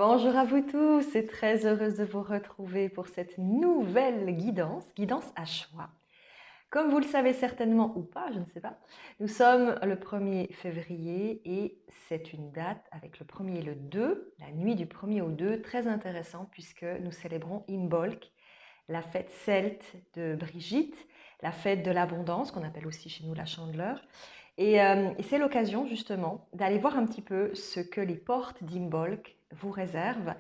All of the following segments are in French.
Bonjour à vous tous, c'est très heureuse de vous retrouver pour cette nouvelle guidance à choix. Comme vous le savez certainement ou pas, je ne sais pas, nous sommes le 1er février et c'est une date avec le 1er et le 2, la nuit du 1er au 2, très intéressant puisque nous célébrons Imbolc, la fête celte de Brigitte, la fête de l'abondance qu'on appelle aussi chez nous la Chandeleur. Et c'est l'occasion justement d'aller voir un petit peu ce que les portes d'Imbolc vous réservent,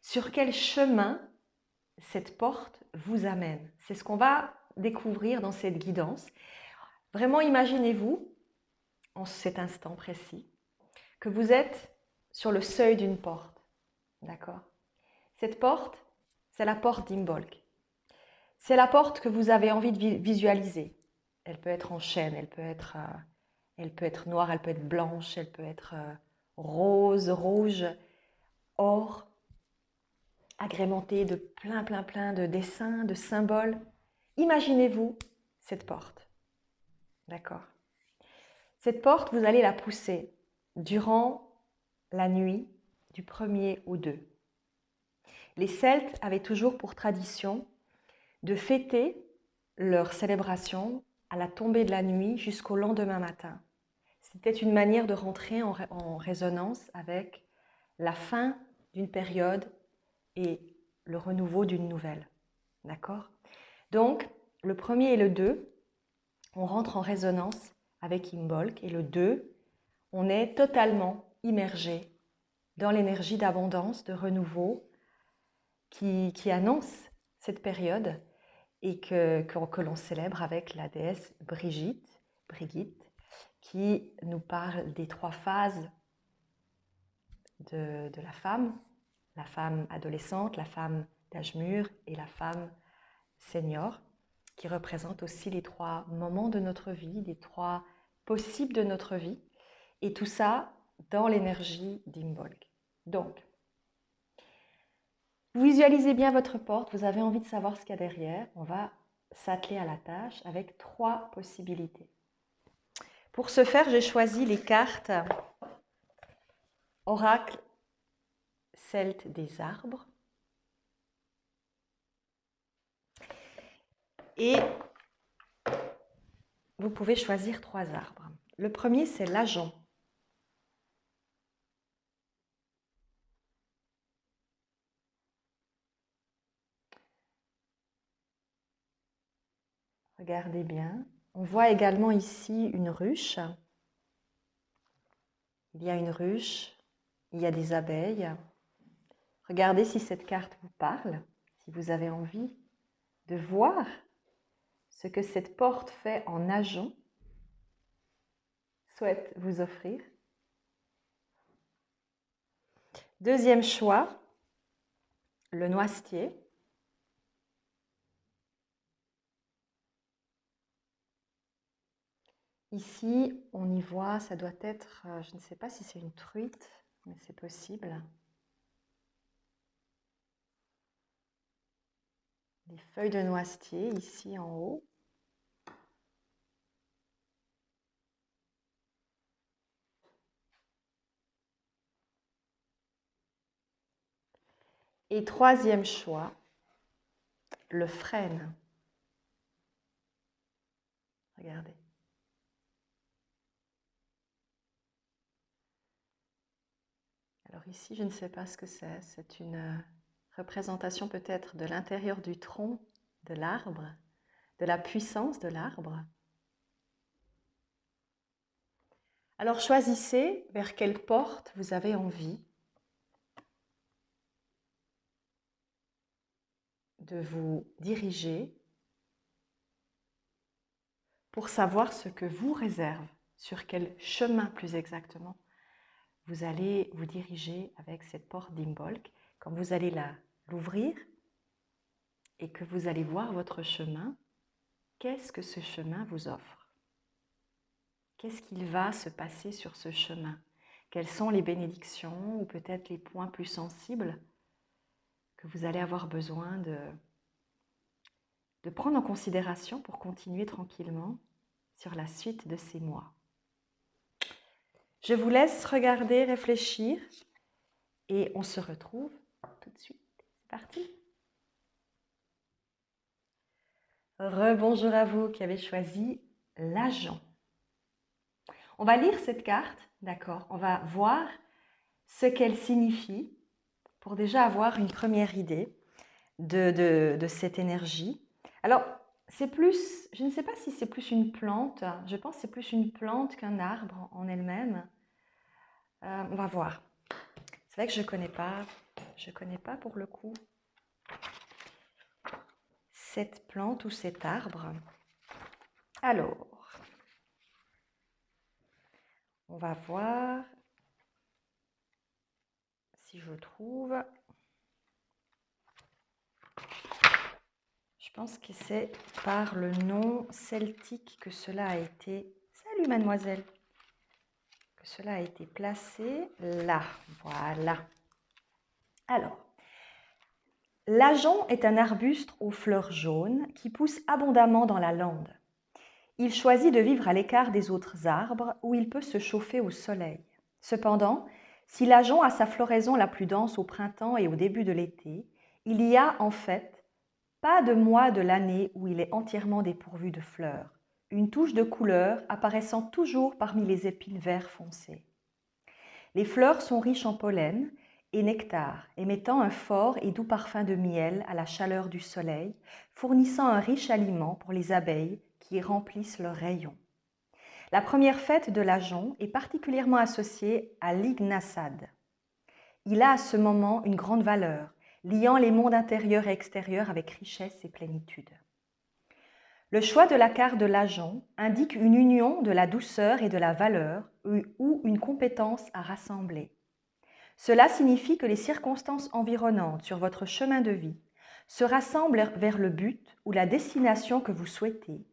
sur quel chemin cette porte vous amène. C'est ce qu'on va découvrir dans cette guidance. Vraiment, imaginez-vous, en cet instant précis, que vous êtes sur le seuil d'une porte. D'accord? Cette porte, c'est la porte d'Imbolc. C'est la porte que vous avez envie de visualiser. Elle peut être en chêne, elle peut être noire, elle peut être blanche, elle peut être rose, rouge, or, agrémentée de plein de dessins, de symboles. Imaginez-vous cette porte. D'accord? Cette porte, vous allez la pousser durant la nuit du 1er au 2. Les Celtes avaient toujours pour tradition de fêter leur célébration à la tombée de la nuit jusqu'au lendemain matin. C'était une manière de rentrer en résonance avec la fin d'une période et le renouveau d'une nouvelle. D'accord? Donc, le 1er et le 2, on rentre en résonance avec Imbolc et le 2, on est totalement immergé dans l'énergie d'abondance, de renouveau qui annonce cette période et que l'on célèbre avec la déesse Brigitte, qui nous parle des 3 phases de la femme adolescente, la femme d'âge mûr et la femme senior, qui représentent aussi les 3 moments de notre vie, les 3 possibles de notre vie, et tout ça dans l'énergie d'Imbolc. Donc, vous visualisez bien votre porte, vous avez envie de savoir ce qu'il y a derrière, on va s'atteler à la tâche avec 3 possibilités. Pour ce faire, j'ai choisi les cartes Oracle Celte des arbres et vous pouvez choisir 3 arbres. Le premier, c'est l'ajonc. Regardez bien. On voit également ici une ruche. Il y a une ruche, il y a des abeilles. Regardez si cette carte vous parle, si vous avez envie de voir ce que cette porte fait en ajonc, souhaite vous offrir. Deuxième choix, le noisetier. Ici, on y voit, ça doit être, je ne sais pas si c'est une truite, mais c'est possible. Des feuilles de noisetier ici en haut. Et troisième choix, le frêne. Regardez. Alors ici, je ne sais pas ce que c'est. C'est une représentation peut-être de l'intérieur du tronc de l'arbre, de la puissance de l'arbre. Alors choisissez vers quelle porte vous avez envie de vous diriger pour savoir ce que vous réserve, sur quel chemin plus exactement vous allez vous diriger avec cette porte d'Imbolc. Quand vous allez l'ouvrir et que vous allez voir votre chemin, qu'est-ce que ce chemin vous offre? Qu'est-ce qu'il va se passer sur ce chemin? Quelles sont les bénédictions ou peut-être les points plus sensibles que vous allez avoir besoin de prendre en considération pour continuer tranquillement sur la suite de ces mois? Je vous laisse regarder, réfléchir Et on se retrouve tout de suite. C'est parti. Rebonjour à vous qui avez choisi l'agent. On va lire cette carte, d'accord? On va voir ce qu'elle signifie pour déjà avoir une première idée de cette énergie. Alors, c'est plus, je ne sais pas si c'est plus une plante, je pense que c'est plus une plante qu'un arbre en elle-même. On va voir. C'est vrai que je ne connais pas pour le coup cette plante ou cet arbre. Alors, on va voir si je trouve. Je pense que c'est par le nom celtique que cela a été... Salut mademoiselle! Que cela a été placé là. Voilà. Alors, l'ajon est un arbuste aux fleurs jaunes qui pousse abondamment dans la lande. Il choisit de vivre à l'écart des autres arbres où il peut se chauffer au soleil. Cependant, si l'ajon a sa floraison la plus dense au printemps et au début de l'été, il y a en fait pas de mois de l'année où il est entièrement dépourvu de fleurs, une touche de couleur apparaissant toujours parmi les épines vert foncé. Les fleurs sont riches en pollen et nectar, émettant un fort et doux parfum de miel à la chaleur du soleil, fournissant un riche aliment pour les abeilles qui remplissent leurs rayons. La première fête de l'ajon est particulièrement associée à l'Ignasad. Il a à ce moment une grande valeur, liant les mondes intérieurs et extérieurs avec richesse et plénitude. Le choix de la carte de l'ajon indique une union de la douceur et de la valeur ou une compétence à rassembler. Cela signifie que les circonstances environnantes sur votre chemin de vie se rassemblent vers le but ou la destination que vous souhaitez,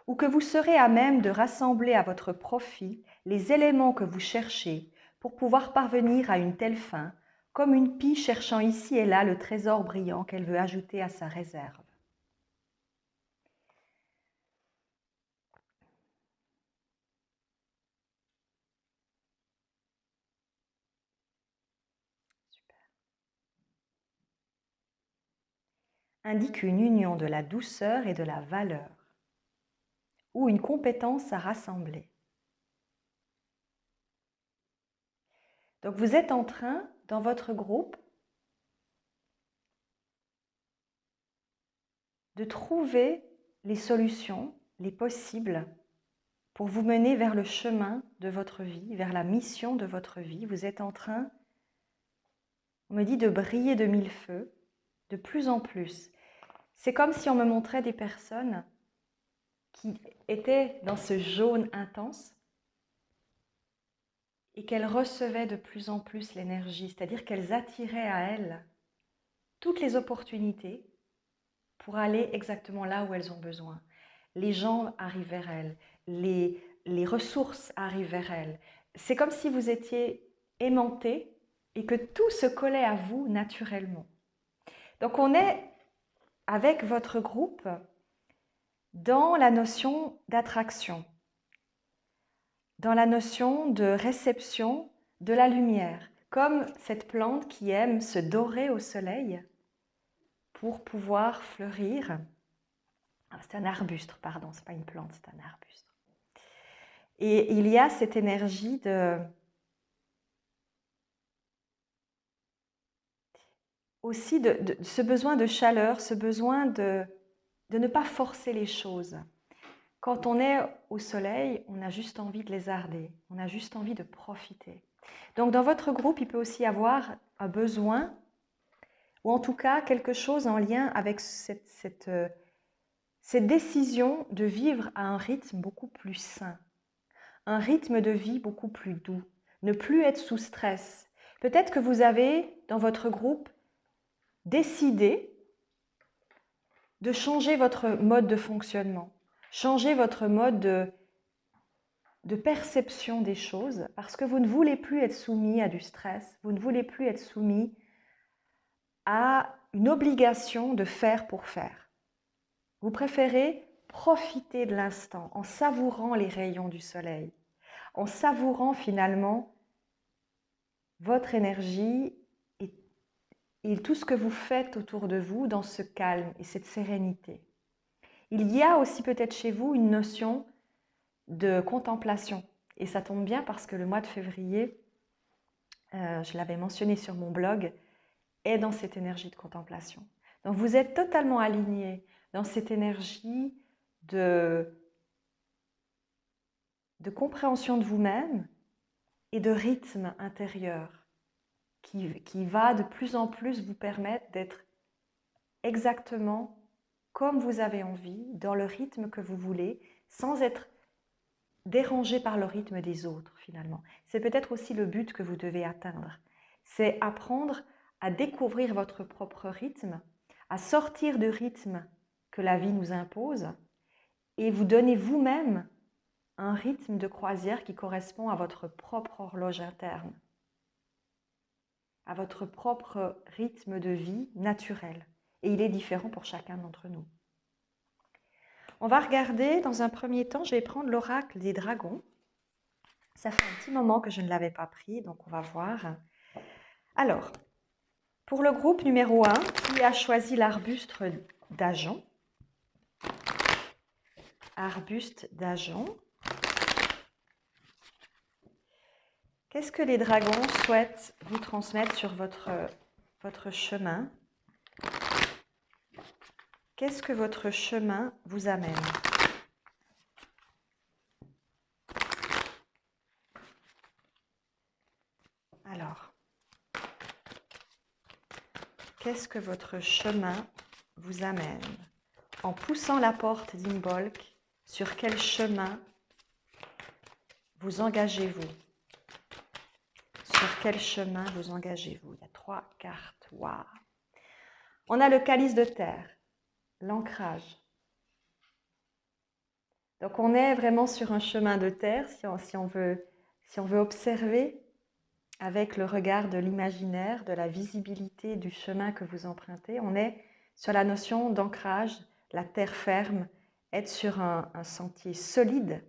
ou que vous serez à même de rassembler à votre profit les éléments que vous cherchez pour pouvoir parvenir à une telle fin, comme une pie cherchant ici et là le trésor brillant qu'elle veut ajouter à sa réserve. Indique une union de la douceur et de la valeur, ou une compétence à rassembler. Donc vous êtes en train, dans votre groupe, de trouver les solutions, les possibles, pour vous mener vers le chemin de votre vie, vers la mission de votre vie. Vous êtes en train, on me dit, de briller de mille feux, de plus en plus. C'est comme si on me montrait des personnes qui étaient dans ce jaune intense et qu'elles recevaient de plus en plus l'énergie, c'est-à-dire qu'elles attiraient à elles toutes les opportunités pour aller exactement là où elles ont besoin. Les gens arrivent vers elles, les ressources arrivent vers elles. C'est comme si vous étiez aimanté et que tout se collait à vous naturellement. Donc on est, avec votre groupe, dans la notion d'attraction, dans la notion de réception de la lumière, comme cette plante qui aime se dorer au soleil pour pouvoir fleurir. C'est un arbuste, pardon, c'est pas une plante, c'est un arbuste. Et il y a cette énergie aussi de ce besoin de chaleur, ce besoin de ne pas forcer les choses. Quand on est au soleil, on a juste envie de lézarder, on a juste envie de profiter. Donc dans votre groupe, il peut aussi y avoir un besoin, ou en tout cas quelque chose en lien avec cette décision de vivre à un rythme beaucoup plus sain, un rythme de vie beaucoup plus doux, ne plus être sous stress. Peut-être que vous avez dans votre groupe décidé de changer votre mode de fonctionnement, changer votre mode de perception des choses parce que vous ne voulez plus être soumis à du stress, vous ne voulez plus être soumis à une obligation de faire pour faire. Vous préférez profiter de l'instant en savourant les rayons du soleil, en savourant finalement votre énergie et tout ce que vous faites autour de vous dans ce calme et cette sérénité. Il y a aussi peut-être chez vous une notion de contemplation. Et ça tombe bien parce que le mois de février, je l'avais mentionné sur mon blog, est dans cette énergie de contemplation. Donc vous êtes totalement aligné dans cette énergie de compréhension de vous-même et de rythme intérieur qui va de plus en plus vous permettre d'être exactement comme vous avez envie, dans le rythme que vous voulez, sans être dérangé par le rythme des autres finalement. C'est peut-être aussi le but que vous devez atteindre. C'est apprendre à découvrir votre propre rythme, à sortir du rythme que la vie nous impose et vous donner vous-même un rythme de croisière qui correspond à votre propre horloge interne, à votre propre rythme de vie naturel. Et il est différent pour chacun d'entre nous. On va regarder, dans un premier temps, je vais prendre l'oracle des dragons. Ça fait un petit moment que je ne l'avais pas pris, donc on va voir. Alors, pour le groupe numéro 1, qui a choisi l'arbuste d'Agen, arbuste d'Agen, qu'est-ce que les dragons souhaitent vous transmettre sur votre chemin? Qu'est-ce que votre chemin vous amène? Alors, qu'est-ce que votre chemin vous amène? En poussant la porte d'Imbolc, sur quel chemin vous engagez-vous? Sur quel chemin vous engagez-vous? Il y a 3 cartes. Waouh! On a le calice de terre, l'ancrage. Donc on est vraiment sur un chemin de terre, si on veut observer avec le regard de l'imaginaire, de la visibilité du chemin que vous empruntez. On est sur la notion d'ancrage, la terre ferme, être sur un sentier solide.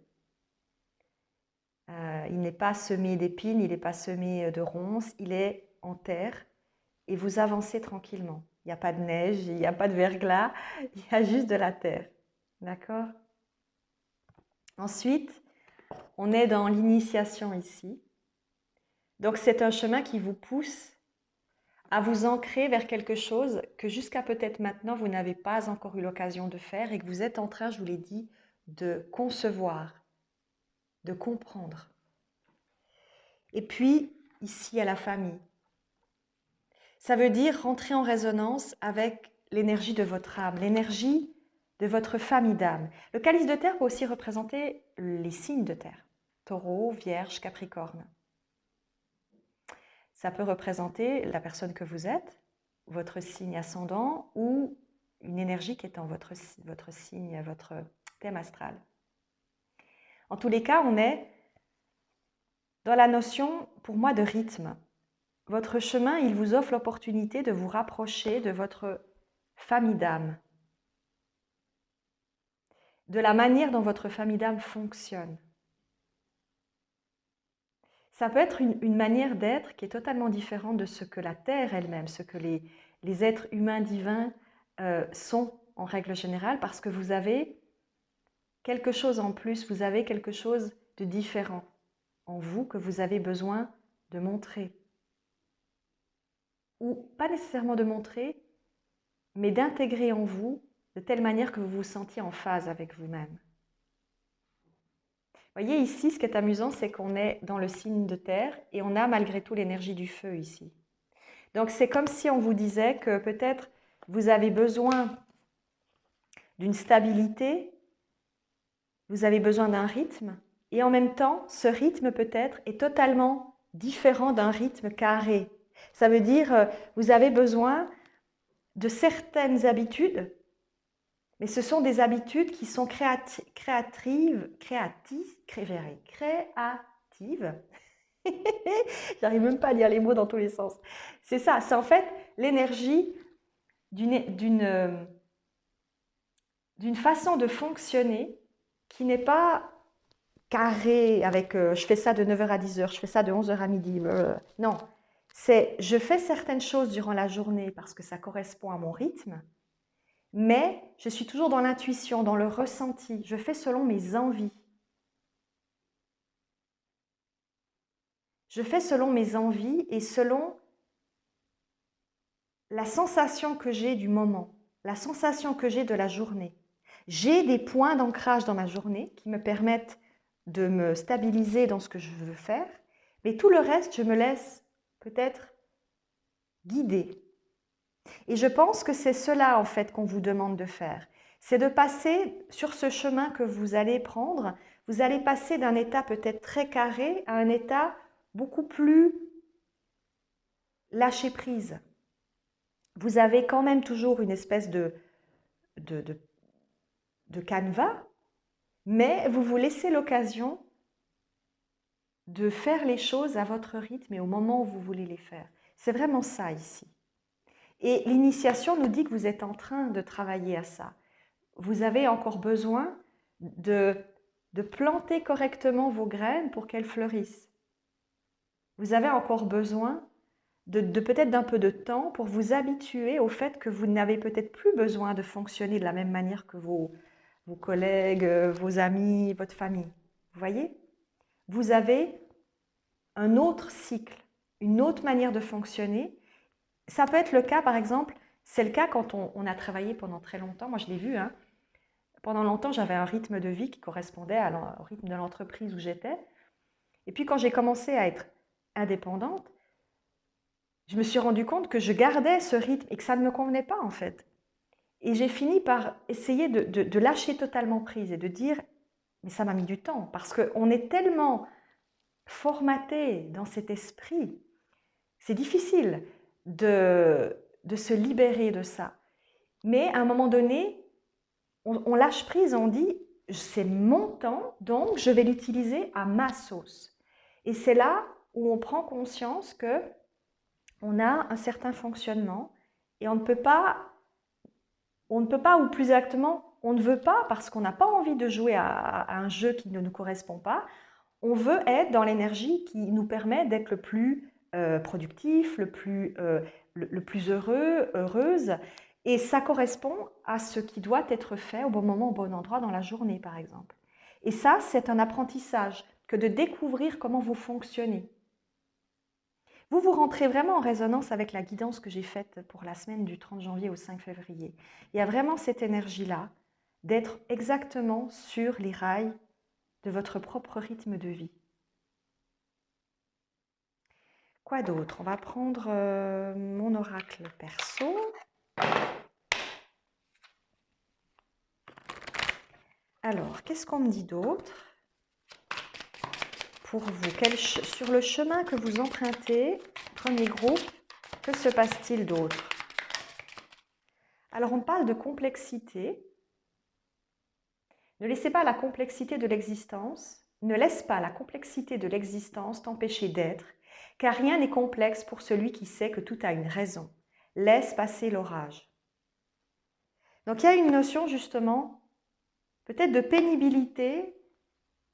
Il n'est pas semé d'épines, il n'est pas semé de ronces, il est en terre et vous avancez tranquillement. Il n'y a pas de neige, il n'y a pas de verglas, il y a juste de la terre. D'accord? Ensuite, on est dans l'initiation ici. Donc c'est un chemin qui vous pousse à vous ancrer vers quelque chose que jusqu'à peut-être maintenant, vous n'avez pas encore eu l'occasion de faire et que vous êtes en train, je vous l'ai dit, de concevoir, de comprendre. Et puis, ici, à la famille. Ça veut dire rentrer en résonance avec l'énergie de votre âme, l'énergie de votre famille d'âme. Le calice de terre peut aussi représenter les signes de terre. Taureau, Vierge, Capricorne. Ça peut représenter la personne que vous êtes, votre signe ascendant ou une énergie qui est en votre signe, votre thème astral. En tous les cas, on est dans la notion, pour moi, de rythme. Votre chemin, il vous offre l'opportunité de vous rapprocher de votre famille d'âme, de la manière dont votre famille d'âme fonctionne. Ça peut être une manière d'être qui est totalement différente de ce que la Terre elle-même, ce que les êtres humains divins sont en règle générale, parce que vous avez quelque chose en plus, vous avez quelque chose de différent en vous que vous avez besoin de montrer. Ou pas nécessairement de montrer, mais d'intégrer en vous de telle manière que vous vous sentiez en phase avec vous-même. Vous voyez ici, ce qui est amusant, c'est qu'on est dans le signe de terre et on a malgré tout l'énergie du feu ici. Donc c'est comme si on vous disait que peut-être vous avez besoin d'une stabilité, vous avez besoin d'un rythme, et en même temps, ce rythme peut-être est totalement différent d'un rythme carré. Ça veut dire vous avez besoin de certaines habitudes, mais ce sont des habitudes qui sont créatives. J'arrive même pas à dire les mots dans tous les sens. C'est ça, c'est en fait l'énergie d'une façon de fonctionner qui n'est pas carrée avec je fais ça de 9h à 10h, je fais ça de 11h à midi. Non, C'est je fais certaines choses durant la journée parce que ça correspond à mon rythme, mais je suis toujours dans l'intuition, dans le ressenti. Je fais selon mes envies. Je fais selon mes envies et selon la sensation que j'ai du moment, la sensation que j'ai de la journée. J'ai des points d'ancrage dans ma journée qui me permettent de me stabiliser dans ce que je veux faire, mais tout le reste, je me laisse peut-être guider. Et je pense que c'est cela en fait qu'on vous demande de faire. C'est de passer sur ce chemin que vous allez prendre. Vous allez passer d'un état peut-être très carré à un état beaucoup plus lâcher prise. Vous avez quand même toujours une espèce de canevas, mais vous vous laissez l'occasion de faire les choses à votre rythme et au moment où vous voulez les faire. C'est vraiment ça ici. Et l'initiation nous dit que vous êtes en train de travailler à ça. Vous avez encore besoin de planter correctement vos graines pour qu'elles fleurissent. Vous avez encore besoin de peut-être d'un peu de temps pour vous habituer au fait que vous n'avez peut-être plus besoin de fonctionner de la même manière que vos collègues, vos amis, votre famille. Vous voyez? Vous avez un autre cycle, une autre manière de fonctionner. Ça peut être le cas, par exemple, c'est le cas quand on a travaillé pendant très longtemps. Moi, je l'ai vu, hein. Pendant longtemps, j'avais un rythme de vie qui correspondait au rythme de l'entreprise où j'étais. Et puis, quand j'ai commencé à être indépendante, je me suis rendu compte que je gardais ce rythme et que ça ne me convenait pas, en fait. Et j'ai fini par essayer de lâcher totalement prise et de dire, mais ça m'a mis du temps, parce qu'on est tellement formaté dans cet esprit, c'est difficile de se libérer de ça. Mais à un moment donné, on lâche prise, on dit, c'est mon temps, donc je vais l'utiliser à ma sauce. Et c'est là où on prend conscience que on a un certain fonctionnement et on ne peut pas, ou plus exactement, on ne veut pas, parce qu'on n'a pas envie de jouer à un jeu qui ne nous correspond pas, on veut être dans l'énergie qui nous permet d'être le plus productif, le plus heureux, heureuse. Et ça correspond à ce qui doit être fait au bon moment, au bon endroit dans la journée, par exemple. Et ça, c'est un apprentissage que de découvrir comment vous fonctionnez. Vous rentrez vraiment en résonance avec la guidance que j'ai faite pour la semaine du 30 janvier au 5 février. Il y a vraiment cette énergie-là d'être exactement sur les rails de votre propre rythme de vie. Quoi d'autre? On va prendre mon oracle perso. Alors, qu'est-ce qu'on me dit d'autre pour vous? Sur le chemin que vous empruntez, premier groupe, que se passe-t-il d'autre? Alors, on parle de complexité. Ne laissez pas la complexité de l'existence, ne laisse pas la complexité de l'existence t'empêcher d'être, car rien n'est complexe pour celui qui sait que tout a une raison. Laisse passer l'orage. Donc, il y a une notion justement peut-être de pénibilité,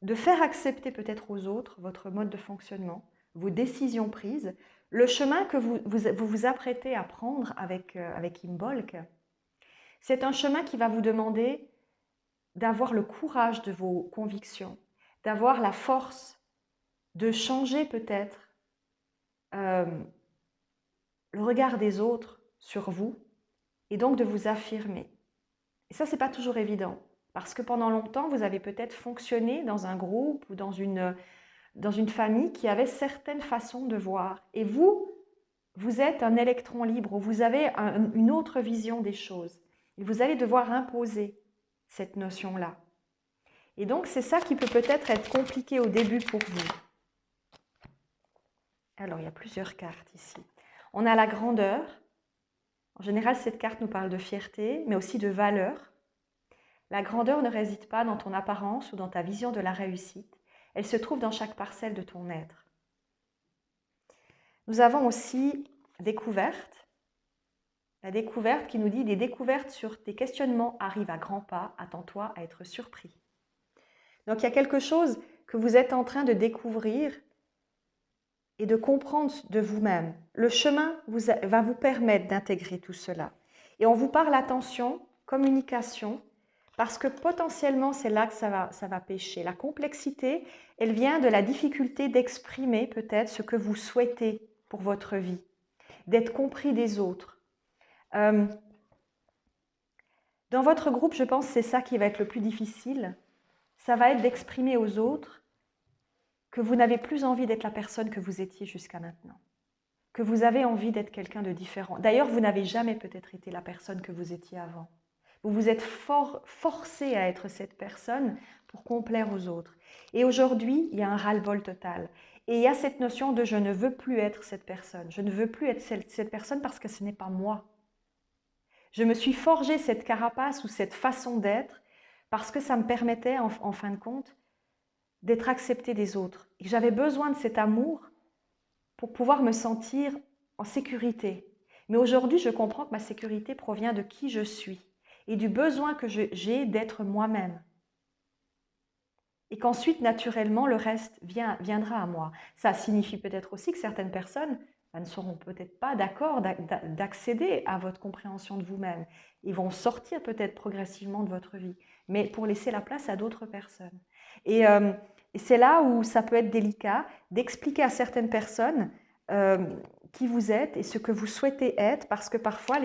de faire accepter peut-être aux autres votre mode de fonctionnement, vos décisions prises, le chemin que vous apprêtez à prendre avec Imbolc. C'est un chemin qui va vous demander d'avoir le courage de vos convictions, d'avoir la force de changer peut-être le regard des autres sur vous et donc de vous affirmer. Et ça, c'est pas toujours évident. Parce que pendant longtemps, vous avez peut-être fonctionné dans un groupe ou dans une famille qui avait certaines façons de voir. Et vous êtes un électron libre, vous avez une autre vision des choses. Et vous allez devoir imposer cette notion-là. Et donc, c'est ça qui peut peut-être être compliqué au début pour vous. Alors, il y a plusieurs cartes ici. On a la grandeur. En général, cette carte nous parle de fierté, mais aussi de valeur. La grandeur ne réside pas dans ton apparence ou dans ta vision de la réussite. Elle se trouve dans chaque parcelle de ton être. Nous avons aussi découverte. La découverte qui nous dit des découvertes sur tes questionnements arrivent à grands pas, attends-toi à être surpris. Donc il y a quelque chose que vous êtes en train de découvrir et de comprendre de vous-même. Le chemin va vous permettre d'intégrer tout cela. Et on vous parle attention, communication, parce que potentiellement c'est là que ça va pêcher. La complexité, elle vient de la difficulté d'exprimer peut-être ce que vous souhaitez pour votre vie, d'être compris des autres. Dans votre groupe, je pense que c'est ça qui va être le plus difficile. Ça va être d'exprimer aux autres que vous n'avez plus envie d'être la personne que vous étiez jusqu'à maintenant, que vous avez envie d'être quelqu'un de différent. D'ailleurs, vous n'avez jamais peut-être été la personne que vous étiez avant. Vous vous êtes forcé à être cette personne pour complaire aux autres. Et aujourd'hui, il y a un ras-le-bol total. Et il y a cette notion de « je ne veux plus être cette personne ». Je ne veux plus être cette personne parce que ce n'est pas moi. Je me suis forgé cette carapace ou cette façon d'être parce que ça me permettait, en fin de compte, d'être acceptée des autres. Et j'avais besoin de cet amour pour pouvoir me sentir en sécurité. Mais aujourd'hui, je comprends que ma sécurité provient de qui je suis et du besoin que j'ai d'être moi-même. Et qu'ensuite, naturellement, le reste viendra à moi. Ça signifie peut-être aussi que certaines personnes ne seront peut-être pas d'accord d'accéder à votre compréhension de vous-même. Ils vont sortir peut-être progressivement de votre vie, mais pour laisser la place à d'autres personnes. Et c'est là où ça peut être délicat d'expliquer à certaines personnes qui vous êtes et ce que vous souhaitez être, parce que parfois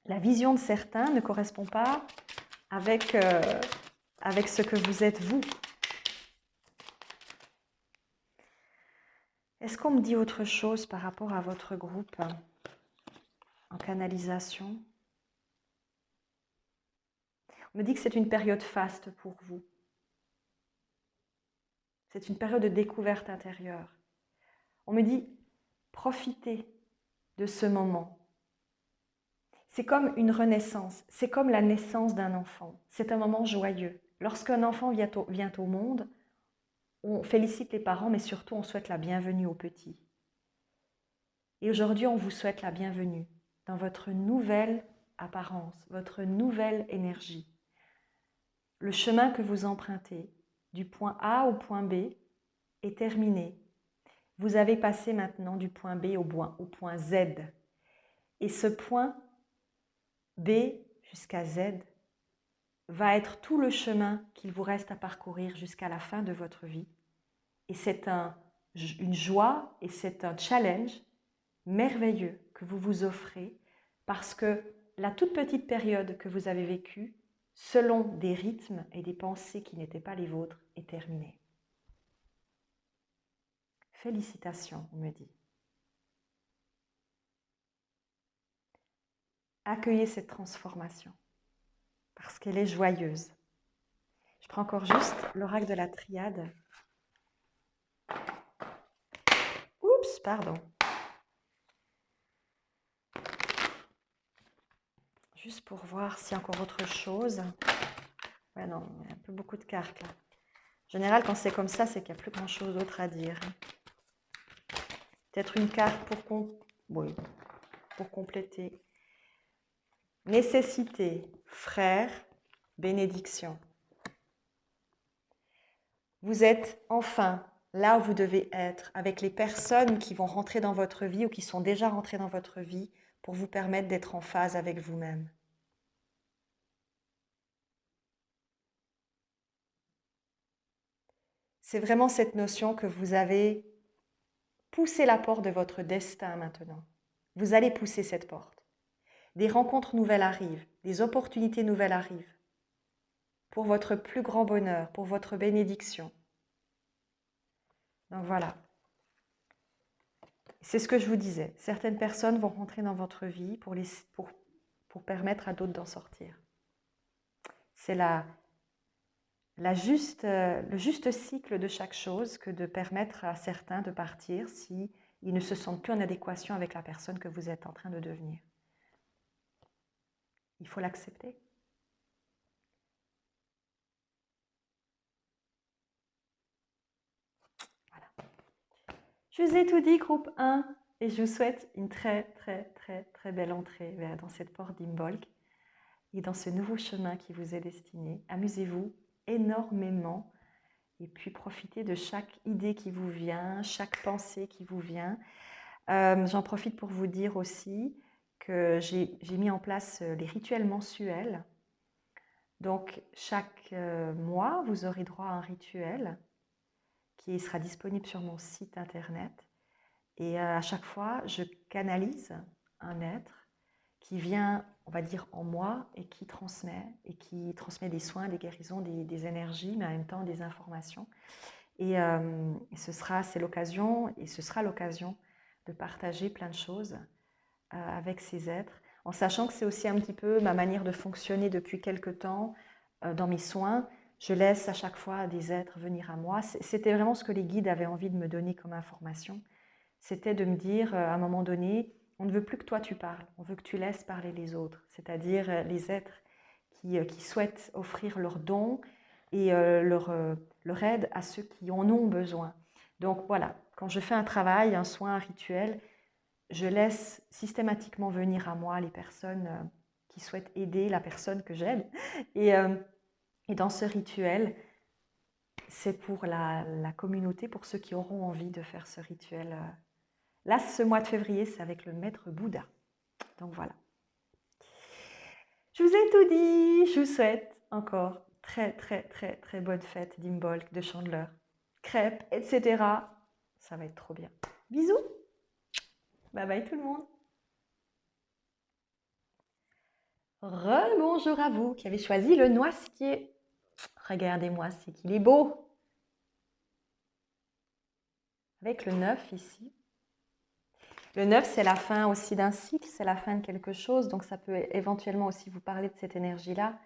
la vision de certains ne correspond pas avec ce que vous êtes vous. Est-ce qu'on me dit autre chose par rapport à votre groupe en canalisation? On me dit que c'est une période faste pour vous. C'est une période de découverte intérieure. On me dit, profitez de ce moment. C'est comme une renaissance, c'est comme la naissance d'un enfant. C'est un moment joyeux. Lorsqu'un enfant vient au monde, on félicite les parents, mais surtout on souhaite la bienvenue aux petits. Et aujourd'hui, on vous souhaite la bienvenue dans votre nouvelle apparence, votre nouvelle énergie. Le chemin que vous empruntez du point A au point B est terminé. Vous avez passé maintenant du point B au point Z. Et ce point B jusqu'à Z va être tout le chemin qu'il vous reste à parcourir jusqu'à la fin de votre vie. Et c'est une joie et c'est un challenge merveilleux que vous vous offrez parce que la toute petite période que vous avez vécue, selon des rythmes et des pensées qui n'étaient pas les vôtres, est terminée. Félicitations, on me dit. Accueillez cette transformation parce qu'elle est joyeuse. Je prends encore juste l'oracle de la triade. Oups, pardon. Juste pour voir s'il y a encore autre chose. Ouais, non, il y a un peu beaucoup de cartes là. En général, quand c'est comme ça, c'est qu'il n'y a plus grand-chose d'autre à dire. Peut-être une carte pour compléter. Nécessité, frère, bénédiction. Vous êtes enfin là où vous devez être, avec les personnes qui vont rentrer dans votre vie ou qui sont déjà rentrées dans votre vie pour vous permettre d'être en phase avec vous-même. C'est vraiment cette notion que vous avez poussé la porte de votre destin maintenant. Vous allez pousser cette porte. Des rencontres nouvelles arrivent, des opportunités nouvelles arrivent. Pour votre plus grand bonheur, pour votre bénédiction. Donc voilà. C'est ce que je vous disais. Certaines personnes vont rentrer dans votre vie pour permettre à d'autres d'en sortir. C'est le juste cycle de chaque chose que de permettre à certains de partir s'ils ne se sentent plus en adéquation avec la personne que vous êtes en train de devenir. Il faut l'accepter. Voilà. Je vous ai tout dit, groupe 1, et je vous souhaite une très, très, très, très belle entrée dans cette porte d'Imbolc et dans ce nouveau chemin qui vous est destiné. Amusez-vous énormément Et puis profitez de chaque idée qui vous vient, chaque pensée qui vous vient. J'en profite pour vous dire aussi que j'ai mis en place les rituels mensuels. Donc chaque mois, vous aurez droit à un rituel qui sera disponible sur mon site internet. Et à chaque fois, je canalise un être qui vient, on va dire, en moi et qui transmet des soins, des guérisons, des énergies, mais en même temps des informations. Et ce sera l'occasion de partager plein de choses avec ces êtres, en sachant que c'est aussi un petit peu ma manière de fonctionner depuis quelque temps dans mes soins. Je laisse à chaque fois des êtres venir à moi. C'était vraiment ce que les guides avaient envie de me donner comme information. C'était de me dire, à un moment donné, on ne veut plus que toi tu parles, on veut que tu laisses parler les autres, c'est-à-dire les êtres qui souhaitent offrir leurs dons et leur aide à ceux qui en ont besoin. Donc voilà, quand je fais un travail, un soin, un rituel, je laisse systématiquement venir à moi les personnes qui souhaitent aider la personne que j'aide. Et dans ce rituel, c'est pour la communauté, pour ceux qui auront envie de faire ce rituel. Là, ce mois de février, c'est avec le maître Bouddha. Donc voilà. Je vous ai tout dit. Je vous souhaite encore très, très, très, très bonne fête d'Imbolc, de Chandeleur, crêpes, etc. Ça va être trop bien. Bisous. Bye bye tout le monde. Rebonjour à vous qui avez choisi le noisetier. Regardez-moi, c'est qu'il est beau. Avec le 9 ici. Le 9, c'est la fin aussi d'un cycle, c'est la fin de quelque chose. Donc ça peut éventuellement aussi vous parler de cette énergie-là.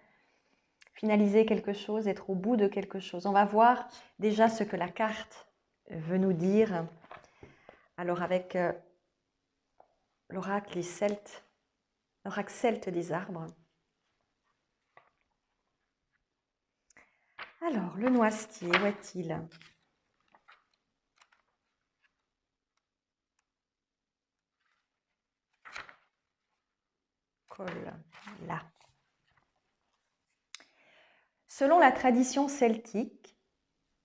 Finaliser quelque chose, être au bout de quelque chose. On va voir déjà ce que la carte veut nous dire. Alors avec l'oracle celte des arbres. Alors, le noisetier, où est-il? Là. Selon la tradition celtique,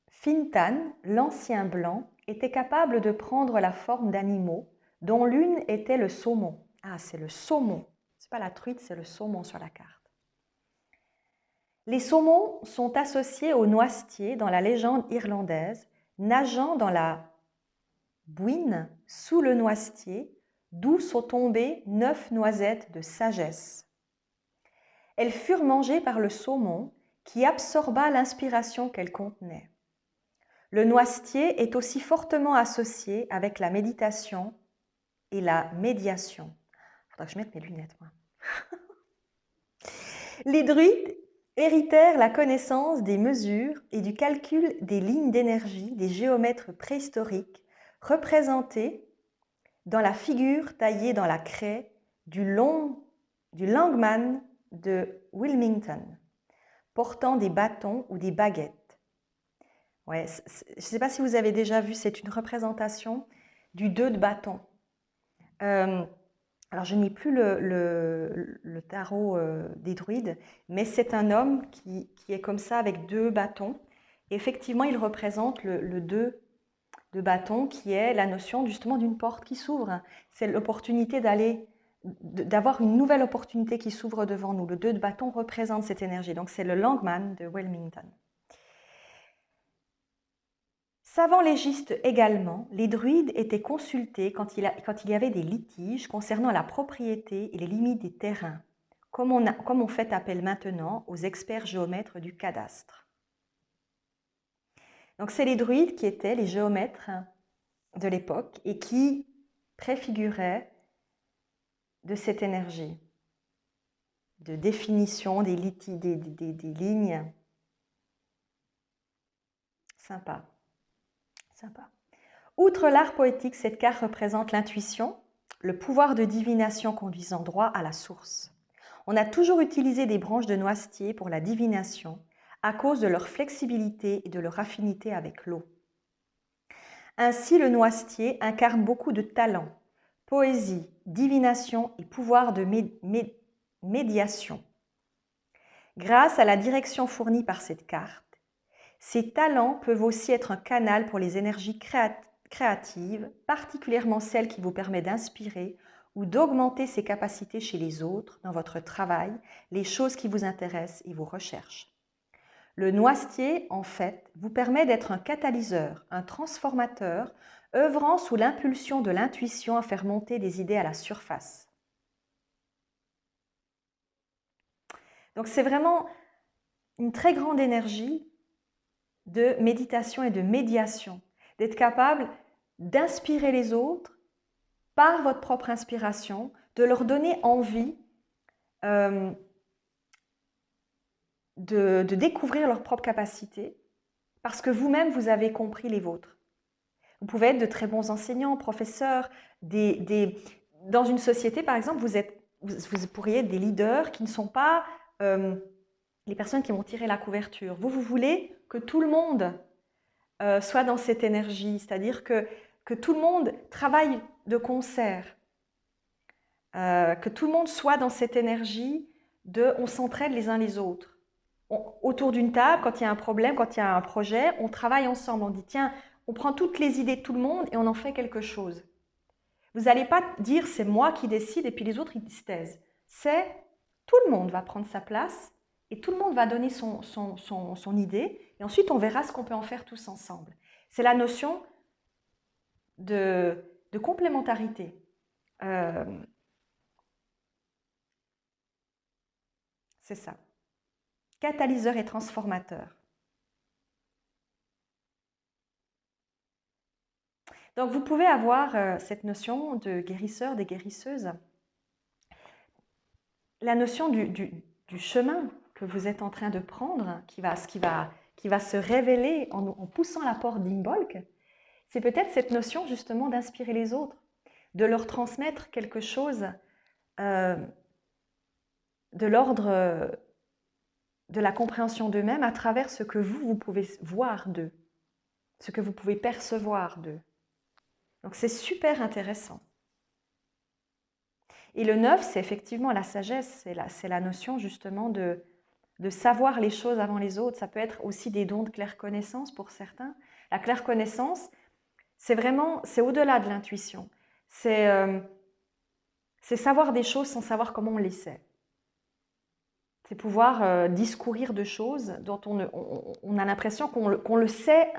Fintan, l'ancien blanc, était capable de prendre la forme d'animaux, dont l'une était le saumon. Ah, c'est le saumon. C'est pas la truite, c'est le saumon sur la carte. Les saumons sont associés au noisetier dans la légende irlandaise, nageant dans la bouine sous le noisetier, d'où sont tombées 9 noisettes de sagesse. Elles furent mangées par le saumon, qui absorba l'inspiration qu'elles contenaient. Le noisetier est aussi fortement associé avec la méditation et la médiation. Il faudra que je mette mes lunettes, moi. Les druides héritèrent la connaissance des mesures et du calcul des lignes d'énergie des géomètres préhistoriques représentés dans la figure taillée dans la craie du Langman de Wilmington, portant des bâtons ou des baguettes. Ouais, je ne sais pas si vous avez déjà vu, c'est une représentation du 2 de bâton. Alors, je n'ai plus le tarot des druides, mais c'est un homme qui est comme ça avec 2 bâtons. Et effectivement, il représente le 2 de bâton qui est la notion justement d'une porte qui s'ouvre. C'est l'opportunité d'avoir une nouvelle opportunité qui s'ouvre devant nous. Le 2 de bâton représente cette énergie. Donc, c'est le Langman de Wilmington. Savants légistes également, les druides étaient consultés quand il y avait des litiges concernant la propriété et les limites des terrains, comme on fait appel maintenant aux experts géomètres du cadastre. Donc c'est les druides qui étaient les géomètres de l'époque et qui préfiguraient de cette énergie de définition des lignes. Sympa. Outre l'art poétique, cette carte représente l'intuition, le pouvoir de divination conduisant droit à la source. On a toujours utilisé des branches de noisetier pour la divination à cause de leur flexibilité et de leur affinité avec l'eau. Ainsi, le noisetier incarne beaucoup de talent, poésie, divination et pouvoir de médiation. Grâce à la direction fournie par cette carte, Ces talents peuvent aussi être un canal pour les énergies créatives, particulièrement celles qui vous permettent d'inspirer ou d'augmenter ses capacités chez les autres, dans votre travail, les choses qui vous intéressent et vos recherches. Le noisetier, en fait, vous permet d'être un catalyseur, un transformateur, œuvrant sous l'impulsion de l'intuition à faire monter des idées à la surface. Donc c'est vraiment une très grande énergie de méditation et de médiation, d'être capable d'inspirer les autres par votre propre inspiration, de leur donner envie de découvrir leurs propres capacités, parce que vous-même, vous avez compris les vôtres. Vous pouvez être de très bons enseignants, professeurs, dans une société, par exemple, vous pourriez être des leaders qui ne sont pas les personnes qui vont tirer la couverture. Vous voulez que tout le monde soit dans cette énergie, c'est-à-dire que tout le monde travaille de concert, que tout le monde soit dans cette énergie de on s'entraide les uns les autres. Autour d'une table, quand il y a un problème, quand il y a un projet, on travaille ensemble, on dit tiens, on prend toutes les idées de tout le monde et on en fait quelque chose. Vous n'allez pas dire c'est moi qui décide et puis les autres ils se taisent. C'est tout le monde va prendre sa place et tout le monde va donner son idée et ensuite on verra ce qu'on peut en faire tous ensemble. C'est la notion de complémentarité. C'est ça. Catalyseur et transformateur. Donc vous pouvez avoir cette notion de guérisseur, des guérisseuses. La notion du chemin que vous êtes en train de prendre, qui va se révéler en poussant la porte d'Imbolc, c'est peut-être cette notion justement d'inspirer les autres, de leur transmettre quelque chose de l'ordre de la compréhension d'eux-mêmes à travers ce que vous pouvez voir d'eux, ce que vous pouvez percevoir d'eux. Donc c'est super intéressant. Et le 9, c'est effectivement la sagesse, c'est la notion justement de savoir les choses avant les autres. Ça peut être aussi des dons de clairconnaissance pour certains. La clairconnaissance, c'est au-delà de l'intuition. C'est savoir des choses sans savoir comment on les sait. C'est pouvoir discourir de choses dont on a l'impression qu'on le sait.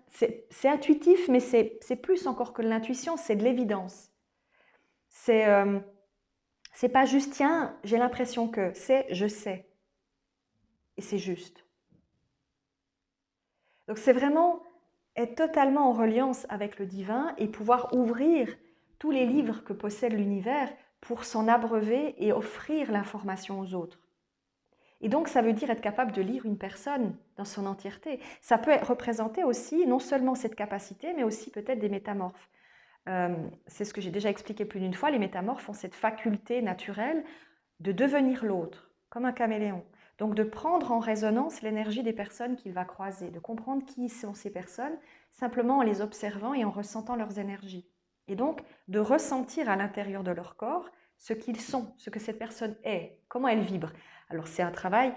C'est intuitif, mais c'est plus encore que de l'intuition, c'est de l'évidence. C'est pas juste, tiens, j'ai l'impression que, c'est je sais. Et c'est juste. Donc c'est vraiment être totalement en reliance avec le divin et pouvoir ouvrir tous les livres que possède l'univers pour s'en abreuver et offrir l'information aux autres. Et donc ça veut dire être capable de lire une personne dans son entièreté. Ça peut représenter aussi non seulement cette capacité, mais aussi peut-être des métamorphes. C'est ce que j'ai déjà expliqué plus d'une fois, les métamorphes ont cette faculté naturelle de devenir l'autre, comme un caméléon. Donc de prendre en résonance l'énergie des personnes qu'il va croiser, de comprendre qui sont ces personnes, simplement en les observant et en ressentant leurs énergies. Et donc de ressentir à l'intérieur de leur corps ce qu'ils sont, ce que cette personne est, comment elle vibre. Alors c'est un travail,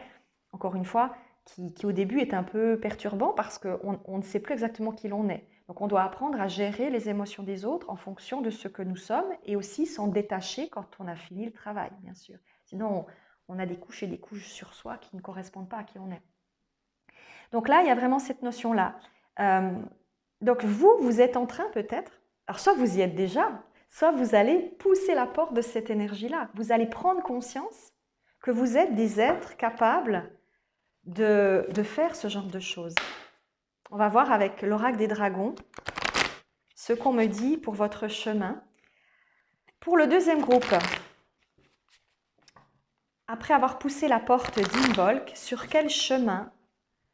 encore une fois, qui au début est un peu perturbant parce qu'on ne sait plus exactement qui l'on est. Donc on doit apprendre à gérer les émotions des autres en fonction de ce que nous sommes et aussi s'en détacher quand on a fini le travail, bien sûr. Sinon, on a des couches et des couches sur soi qui ne correspondent pas à qui on est. Donc là, il y a vraiment cette notion-là. Donc vous êtes en train peut-être, alors soit vous y êtes déjà, soit vous allez pousser la porte de cette énergie-là. Vous allez prendre conscience que vous êtes des êtres capables de faire ce genre de choses. On va voir avec l'oracle des dragons ce qu'on me dit pour votre chemin. Pour le deuxième groupe, après avoir poussé la porte d'Imbolc, sur quel chemin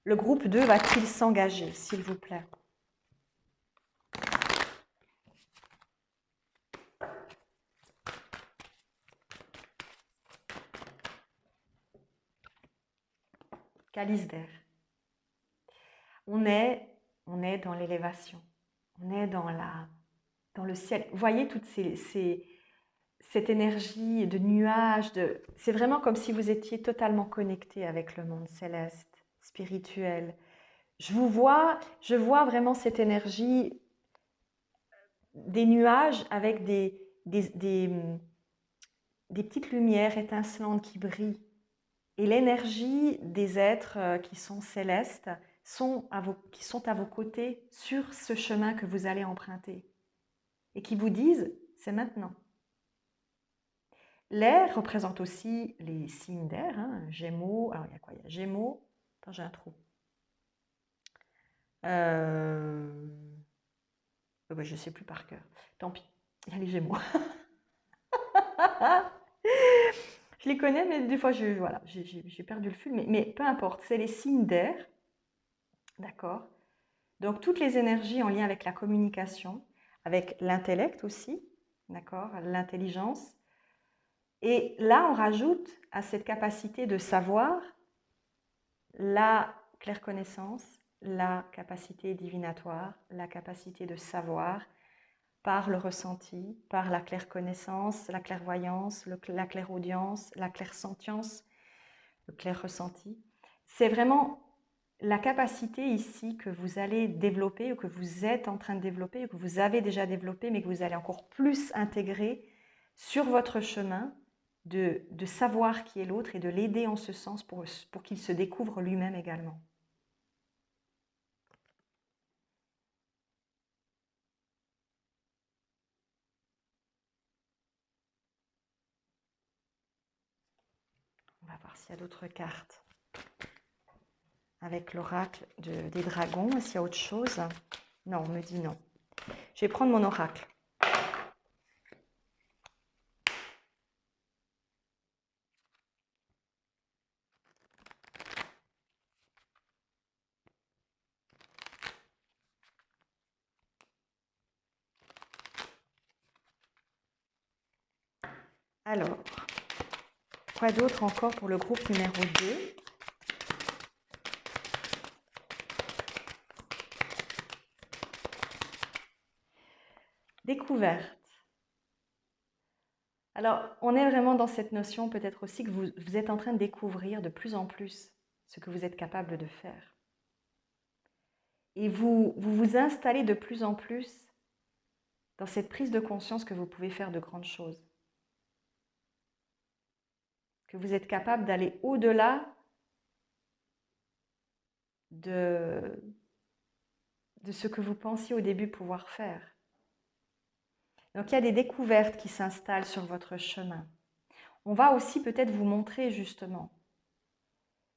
le groupe 2 va-t-il s'engager, s'il vous plaît? Calice d'air. On est dans l'élévation. On est dans le ciel. Vous voyez toute cette énergie de nuages. C'est vraiment comme si vous étiez totalement connecté avec le monde céleste, spirituel. je vois vraiment cette énergie des nuages avec des petites lumières étincelantes qui brillent. Et l'énergie des êtres qui sont célestes qui sont à vos côtés sur ce chemin que vous allez emprunter et qui vous disent, c'est maintenant. L'air représente aussi les signes d'air, hein, Gémeaux, alors il y a quoi? Il y a Gémeaux, attends, j'ai un trou. Ouais, je ne sais plus par cœur, tant pis, il y a les Gémeaux. Je les connais, mais des fois, voilà, j'ai perdu le fil, mais peu importe, c'est les signes d'air, d'accord? Donc, toutes les énergies en lien avec la communication, avec l'intellect aussi, d'accord? L'intelligence. Et là, on rajoute à cette capacité de savoir la clairconnaissance, la capacité divinatoire, la capacité de savoir par le ressenti, par la clairconnaissance, la clairvoyance, la clairaudience, la clairsentience, le clair ressenti. C'est vraiment la capacité ici que vous allez développer ou que vous êtes en train de développer ou que vous avez déjà développé mais que vous allez encore plus intégrer sur votre chemin de savoir qui est l'autre et de l'aider en ce sens pour qu'il se découvre lui-même également. On va voir s'il y a d'autres cartes. Avec l'oracle des dragons, s'il y a autre chose. Non, on me dit non. Je vais prendre mon oracle. Alors, quoi d'autre encore pour le groupe numéro 2? Découverte. Alors, on est vraiment dans cette notion peut-être aussi que vous êtes en train de découvrir de plus en plus ce que vous êtes capable de faire. Et vous installez de plus en plus dans cette prise de conscience que vous pouvez faire de grandes choses. Que vous êtes capable d'aller au-delà de ce que vous pensiez au début pouvoir faire. Donc il y a des découvertes qui s'installent sur votre chemin. On va aussi peut-être vous montrer justement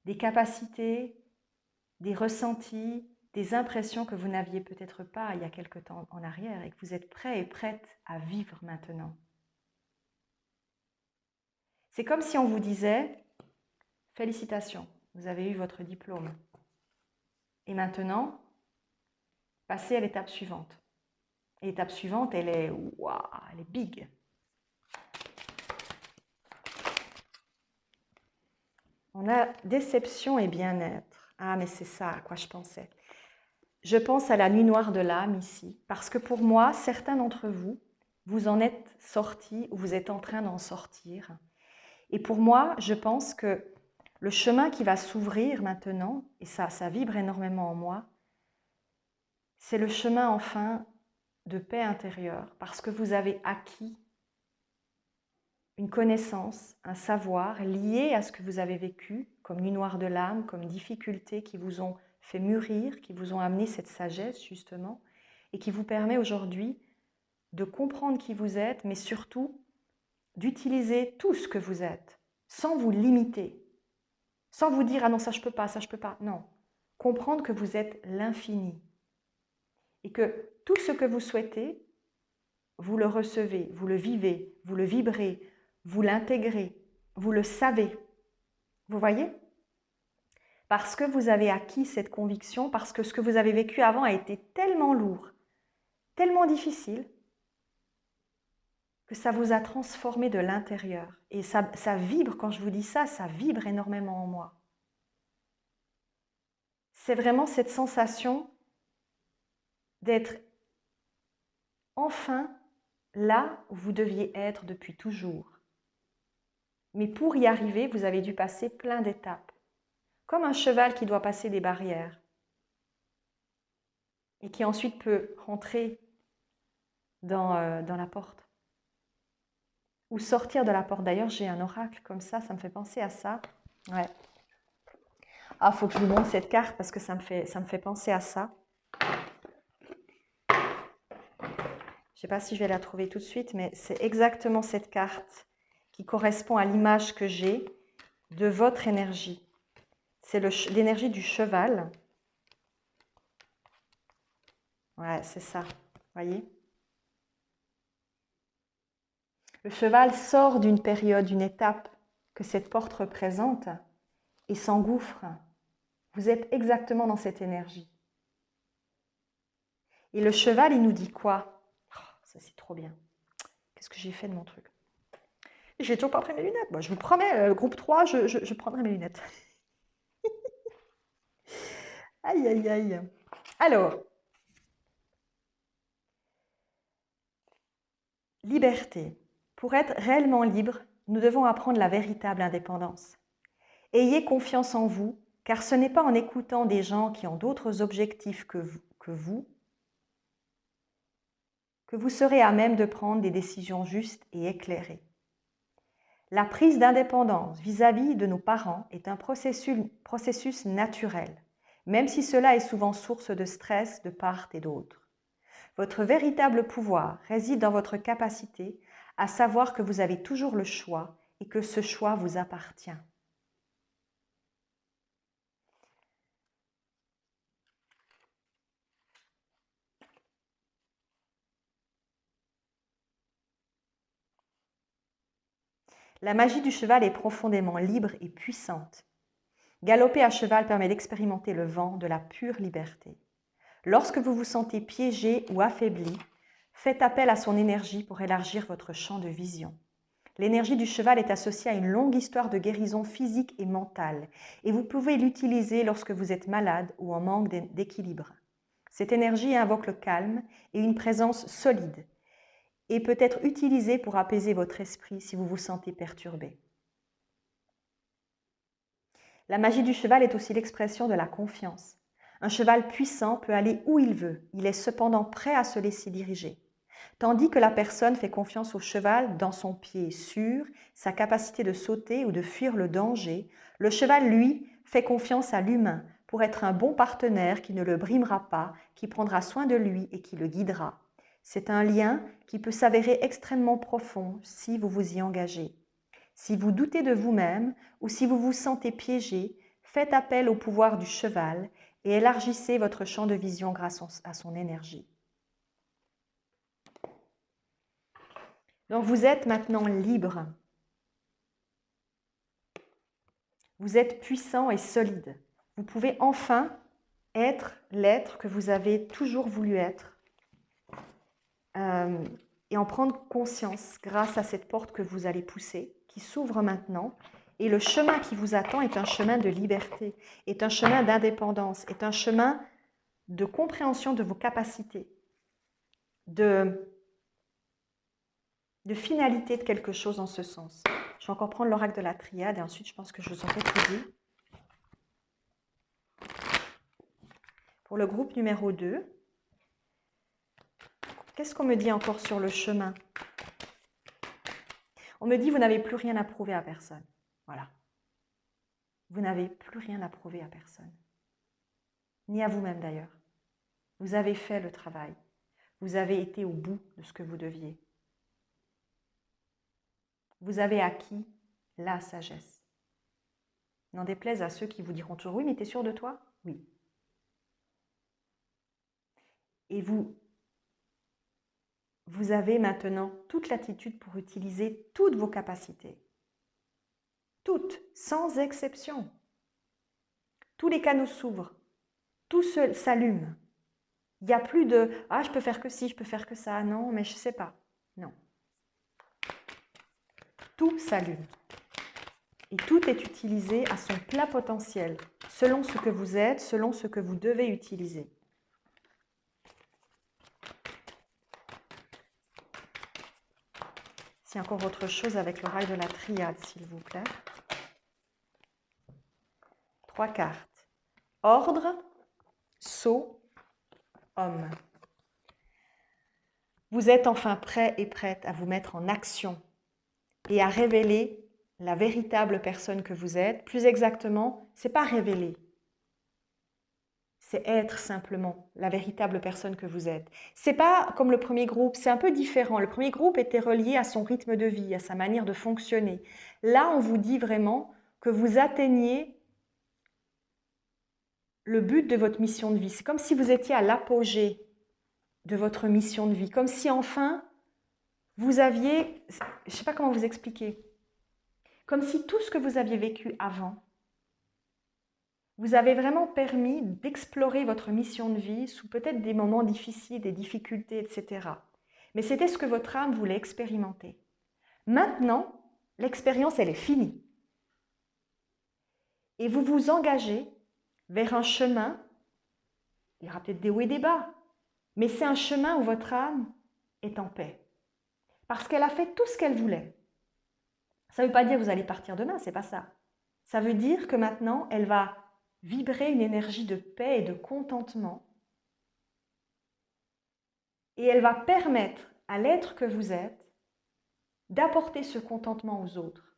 des capacités, des ressentis, des impressions que vous n'aviez peut-être pas il y a quelque temps en arrière et que vous êtes prêt et prête à vivre maintenant. C'est comme si on vous disait « Félicitations, vous avez eu votre diplôme. Et maintenant, passez à l'étape suivante. » Et l'étape suivante, elle est big. On a déception et bien-être. Ah, mais c'est ça à quoi je pensais. Je pense à la nuit noire de l'âme ici, parce que pour moi, certains d'entre vous, vous en êtes sortis ou vous êtes en train d'en sortir. Et pour moi, je pense que le chemin qui va s'ouvrir maintenant, et ça vibre énormément en moi, c'est le chemin enfin de paix intérieure, parce que vous avez acquis une connaissance, un savoir lié à ce que vous avez vécu, comme nuit noire de l'âme, comme difficultés qui vous ont fait mûrir, qui vous ont amené cette sagesse justement, et qui vous permet aujourd'hui de comprendre qui vous êtes, mais surtout d'utiliser tout ce que vous êtes, sans vous limiter, sans vous dire « Ah non, ça je peux pas, ça je peux pas ». Non, comprendre que vous êtes l'infini et que tout ce que vous souhaitez, vous le recevez, vous le vivez, vous le vibrez, vous l'intégrez, vous le savez. Vous voyez? Parce que vous avez acquis cette conviction, parce que ce que vous avez vécu avant a été tellement lourd, tellement difficile, que ça vous a transformé de l'intérieur. Et ça vibre, quand je vous dis ça, ça vibre énormément en moi. C'est vraiment cette sensation d'être enfin là où vous deviez être depuis toujours. Mais pour y arriver, vous avez dû passer plein d'étapes. Comme un cheval qui doit passer des barrières. et qui ensuite peut rentrer dans la porte ou sortir de la porte. D'ailleurs, j'ai un oracle comme ça me fait penser à ça. Ouais. Ah, faut que je vous montre cette carte parce que ça me fait penser à ça. Je ne sais pas si je vais la trouver tout de suite, mais c'est exactement cette carte qui correspond à l'image que j'ai de votre énergie. C'est l'énergie du cheval. Ouais, c'est ça. Voyez? Le cheval sort d'une période, d'une étape que cette porte représente et s'engouffre. Vous êtes exactement dans cette énergie. Et le cheval, il nous dit quoi? Oh, ça, c'est trop bien. Qu'est-ce que j'ai fait de mon truc? J'ai toujours pas pris mes lunettes. Bon, je vous promets, groupe 3, je prendrai mes lunettes. Aïe, aïe, aïe. Alors, liberté. Pour être réellement libre, nous devons apprendre la véritable indépendance. Ayez confiance en vous, car ce n'est pas en écoutant des gens qui ont d'autres objectifs que vous serez à même de prendre des décisions justes et éclairées. La prise d'indépendance vis-à-vis de nos parents est un processus naturel, même si cela est souvent source de stress de part et d'autre. Votre véritable pouvoir réside dans votre capacité à savoir que vous avez toujours le choix et que ce choix vous appartient. La magie du cheval est profondément libre et puissante. Galoper à cheval permet d'expérimenter le vent de la pure liberté. Lorsque vous vous sentez piégé ou affaibli, faites appel à son énergie pour élargir votre champ de vision. L'énergie du cheval est associée à une longue histoire de guérison physique et mentale, et vous pouvez l'utiliser lorsque vous êtes malade ou en manque d'équilibre. Cette énergie invoque le calme et une présence solide, et peut être utilisée pour apaiser votre esprit si vous vous sentez perturbé. La magie du cheval est aussi l'expression de la confiance. Un cheval puissant peut aller où il veut, il est cependant prêt à se laisser diriger. Tandis que la personne fait confiance au cheval dans son pied sûr, sa capacité de sauter ou de fuir le danger, le cheval, lui, fait confiance à l'humain pour être un bon partenaire qui ne le brimera pas, qui prendra soin de lui et qui le guidera. C'est un lien qui peut s'avérer extrêmement profond si vous vous y engagez. Si vous doutez de vous-même ou si vous vous sentez piégé, faites appel au pouvoir du cheval et élargissez votre champ de vision grâce à son énergie. Donc vous êtes maintenant libre. Vous êtes puissant et solide. Vous pouvez enfin être l'être que vous avez toujours voulu être et en prendre conscience grâce à cette porte que vous allez pousser, qui s'ouvre maintenant. Et le chemin qui vous attend est un chemin de liberté, est un chemin d'indépendance, est un chemin de compréhension de vos capacités, de finalité de quelque chose en ce sens. Je vais encore prendre l'oracle de la triade et ensuite je pense que je vous aurai tout dit. Pour le groupe numéro 2, qu'est-ce qu'on me dit encore sur le chemin? On me dit, vous n'avez plus rien à prouver à personne. Voilà. Vous n'avez plus rien à prouver à personne. Ni à vous-même d'ailleurs. Vous avez fait le travail. Vous avez été au bout de ce que vous deviez. Vous avez acquis la sagesse. N'en déplaise à ceux qui vous diront toujours, oui, mais t'es sûr de toi? Oui. Et vous avez maintenant toute l'attitude pour utiliser toutes vos capacités. Toutes, sans exception. Tous les canaux s'ouvrent. Tout s'allume. Il n'y a plus de « ah, je peux faire que ci, je peux faire que ça, non, mais je ne sais pas ». Non. Tout s'allume. Et tout est utilisé à son plein potentiel, selon ce que vous êtes, selon ce que vous devez utiliser. S'il y a encore autre chose avec le rail de la triade, s'il vous plaît. 3 cartes. Ordre, sceau, homme. Vous êtes enfin prêt et prête à vous mettre en action et à révéler la véritable personne que vous êtes. Plus exactement, c'est pas révéler, c'est être simplement la véritable personne que vous êtes. C'est pas comme le premier groupe, c'est un peu différent. Le premier groupe était relié à son rythme de vie, à sa manière de fonctionner. Là, on vous dit vraiment que vous atteignez le but de votre mission de vie. C'est comme si vous étiez à l'apogée de votre mission de vie, comme si enfin vous aviez, je ne sais pas comment vous expliquer, comme si tout ce que vous aviez vécu avant vous avez vraiment permis d'explorer votre mission de vie sous peut-être des moments difficiles, des difficultés, etc. Mais c'était ce que votre âme voulait expérimenter. Maintenant, l'expérience, elle est finie. Et vous vous engagez vers un chemin, il y aura peut-être des hauts et des bas, mais c'est un chemin où votre âme est en paix. Parce qu'elle a fait tout ce qu'elle voulait. Ça ne veut pas dire que vous allez partir demain, c'est pas ça. Ça veut dire que maintenant, elle va vibrer une énergie de paix et de contentement. Et elle va permettre à l'être que vous êtes d'apporter ce contentement aux autres,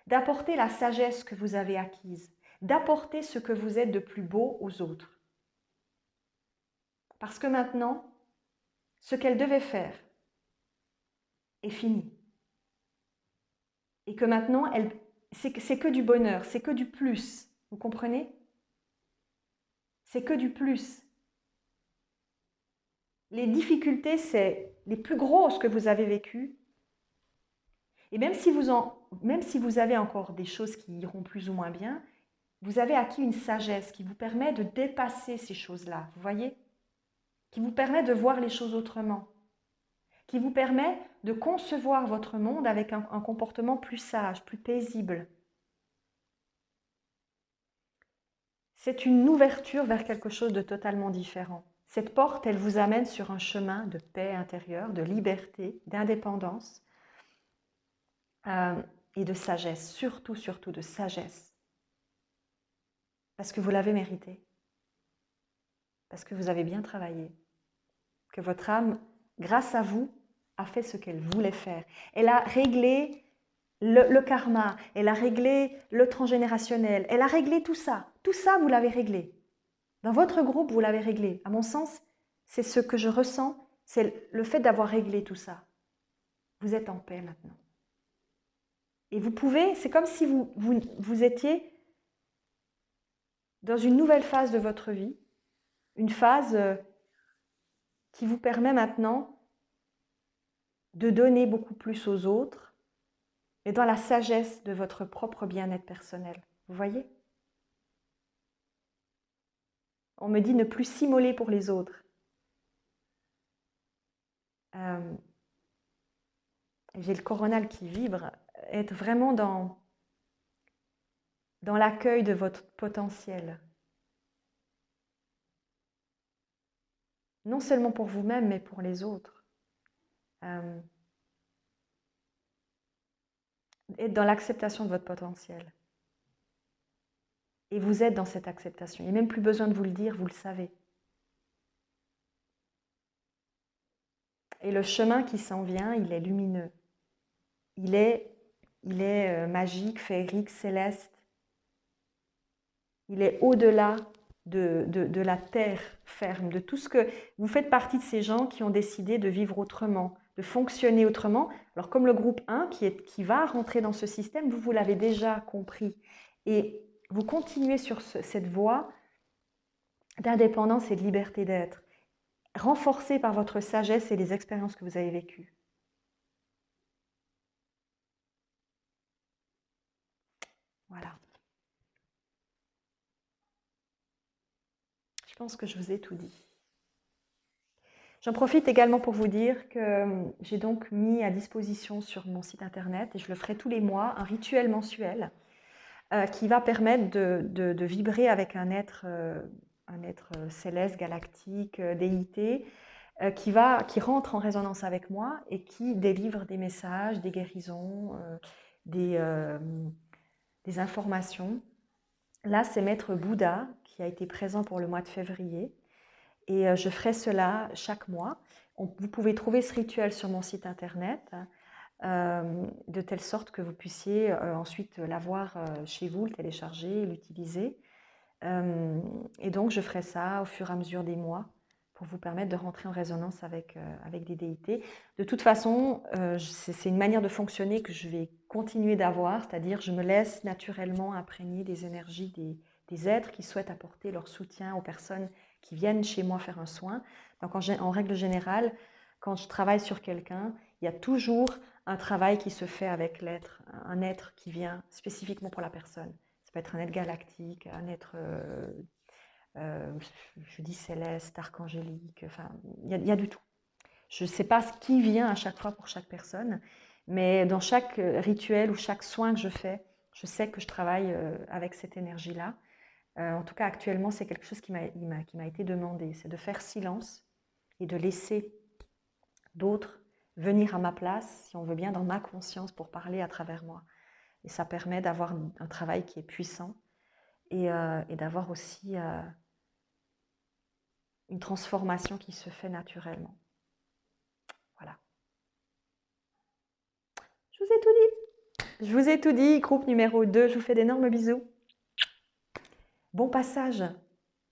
d'apporter la sagesse que vous avez acquise, d'apporter ce que vous êtes de plus beau aux autres. Parce que maintenant, ce qu'elle devait faire est fini. Et que maintenant, c'est que du bonheur, c'est que du plus. Vous comprenez? C'est que du plus. Les difficultés, c'est les plus grosses que vous avez vécues. Et même si vous avez encore des choses qui iront plus ou moins bien, vous avez acquis une sagesse qui vous permet de dépasser ces choses-là, vous voyez? Qui vous permet de voir les choses autrement, qui vous permet de concevoir votre monde avec un comportement plus sage, plus paisible. C'est une ouverture vers quelque chose de totalement différent. Cette porte, elle vous amène sur un chemin de paix intérieure, de liberté, d'indépendance et de sagesse, surtout de sagesse. Parce que vous l'avez mérité, parce que vous avez bien travaillé, que votre âme, grâce à vous, a fait ce qu'elle voulait faire. Elle a réglé le karma, elle a réglé le transgénérationnel, elle a réglé tout ça. Tout ça, vous l'avez réglé. Dans votre groupe, vous l'avez réglé. À mon sens, c'est ce que je ressens, c'est le fait d'avoir réglé tout ça. Vous êtes en paix maintenant. Et vous pouvez, c'est comme si vous étiez dans une nouvelle phase de votre vie, une phase qui vous permet maintenant de donner beaucoup plus aux autres et dans la sagesse de votre propre bien-être personnel. Vous voyez? On me dit ne plus s'immoler pour les autres. J'ai le coronal qui vibre, être vraiment dans l'accueil de votre potentiel. Non seulement pour vous-même, mais pour les autres. Être dans l'acceptation de votre potentiel. Et vous êtes dans cette acceptation. Il n'y a même plus besoin de vous le dire, vous le savez. Et le chemin qui s'en vient, il est lumineux. Il est magique, féerique, céleste. Il est au-delà de la terre ferme, de tout ce que... Vous faites partie de ces gens qui ont décidé de vivre autrement, de fonctionner autrement. Alors comme le groupe 1 qui va rentrer dans ce système, vous l'avez déjà compris. Et vous continuez sur cette voie d'indépendance et de liberté d'être, renforcée par votre sagesse et les expériences que vous avez vécues. Voilà. Je pense que je vous ai tout dit. J'en profite également pour vous dire que j'ai donc mis à disposition sur mon site internet, et je le ferai tous les mois, un rituel mensuel qui va permettre de vibrer avec un être céleste, galactique, déité, qui rentre en résonance avec moi et qui délivre des messages, des guérisons, des informations. Là, c'est Maître Bouddha qui a été présent pour le mois de février Et je ferai cela chaque mois. Vous pouvez trouver ce rituel sur mon site internet, de telle sorte que vous puissiez ensuite l'avoir chez vous, le télécharger, l'utiliser. Et donc, je ferai ça au fur et à mesure des mois pour vous permettre de rentrer en résonance avec des déités. De toute façon, c'est une manière de fonctionner que je vais continuer d'avoir, c'est-à-dire je me laisse naturellement imprégner des énergies des êtres qui souhaitent apporter leur soutien aux personnes qui viennent chez moi faire un soin. Donc, en règle générale, quand je travaille sur quelqu'un, il y a toujours un travail qui se fait avec l'être, un être qui vient spécifiquement pour la personne. Ça peut être un être galactique, un être, je dis céleste, archangélique, enfin, il y a du tout. Je ne sais pas ce qui vient à chaque fois pour chaque personne, mais dans chaque rituel ou chaque soin que je fais, je sais que je travaille avec cette énergie-là. En tout cas, actuellement, c'est quelque chose qui m'a été demandé, c'est de faire silence et de laisser d'autres venir à ma place, si on veut bien, dans ma conscience pour parler à travers moi. Et ça permet d'avoir un travail qui est puissant et d'avoir aussi une transformation qui se fait naturellement. Voilà. Je vous ai tout dit. Je vous ai tout dit, groupe numéro 2. Je vous fais d'énormes bisous. Bon passage.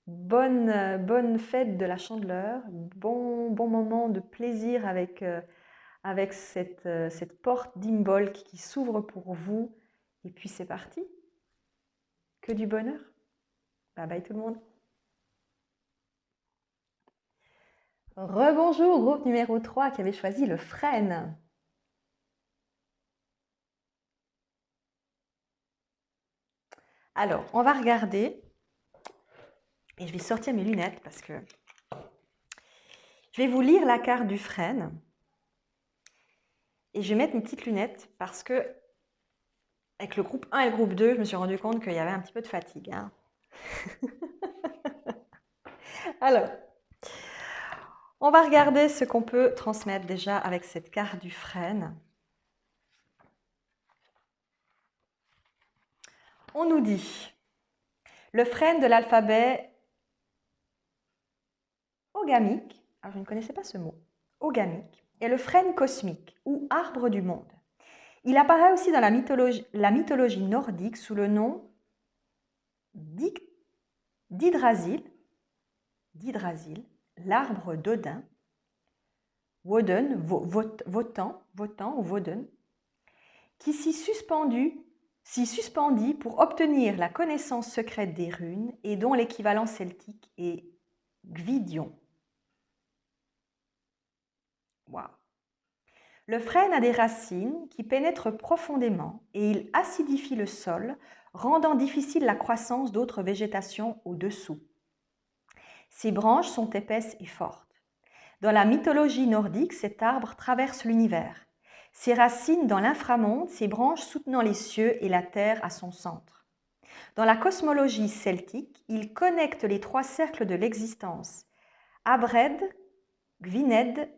Bonne fête de la Chandeleur. Bon moment de plaisir avec cette porte d'Imbolc qui s'ouvre pour vous. Et puis c'est parti. Que du bonheur. Bye bye tout le monde. Rebonjour, groupe numéro 3 qui avait choisi le frêne. Alors, on va regarder. Et je vais sortir mes lunettes parce que je vais vous lire la carte du frêne. Et je vais mettre mes petites lunettes parce que avec le groupe 1 et le groupe 2, je me suis rendu compte qu'il y avait un petit peu de fatigue. Hein. Alors, on va regarder ce qu'on peut transmettre déjà avec cette carte du frêne. On nous dit le frêne de l'alphabet ogamique, alors je ne connaissais pas ce mot, ogamique, est le frêne cosmique ou arbre du monde. Il apparaît aussi dans la mythologie nordique sous le nom d'Yggdrasil, l'arbre d'Odin, Woden, Wotan ou Woden, qui s'y suspendit pour obtenir la connaissance secrète des runes et dont l'équivalent celtique est Gwydion. Wow. Le frêne a des racines qui pénètrent profondément et il acidifie le sol, rendant difficile la croissance d'autres végétations au-dessous. Ses branches sont épaisses et fortes. Dans la mythologie nordique, cet arbre traverse l'univers. Ses racines dans l'inframonde, ses branches soutenant les cieux et la terre à son centre. Dans la cosmologie celtique, il connecte les 3 cercles de l'existence, Abred, Gwynedd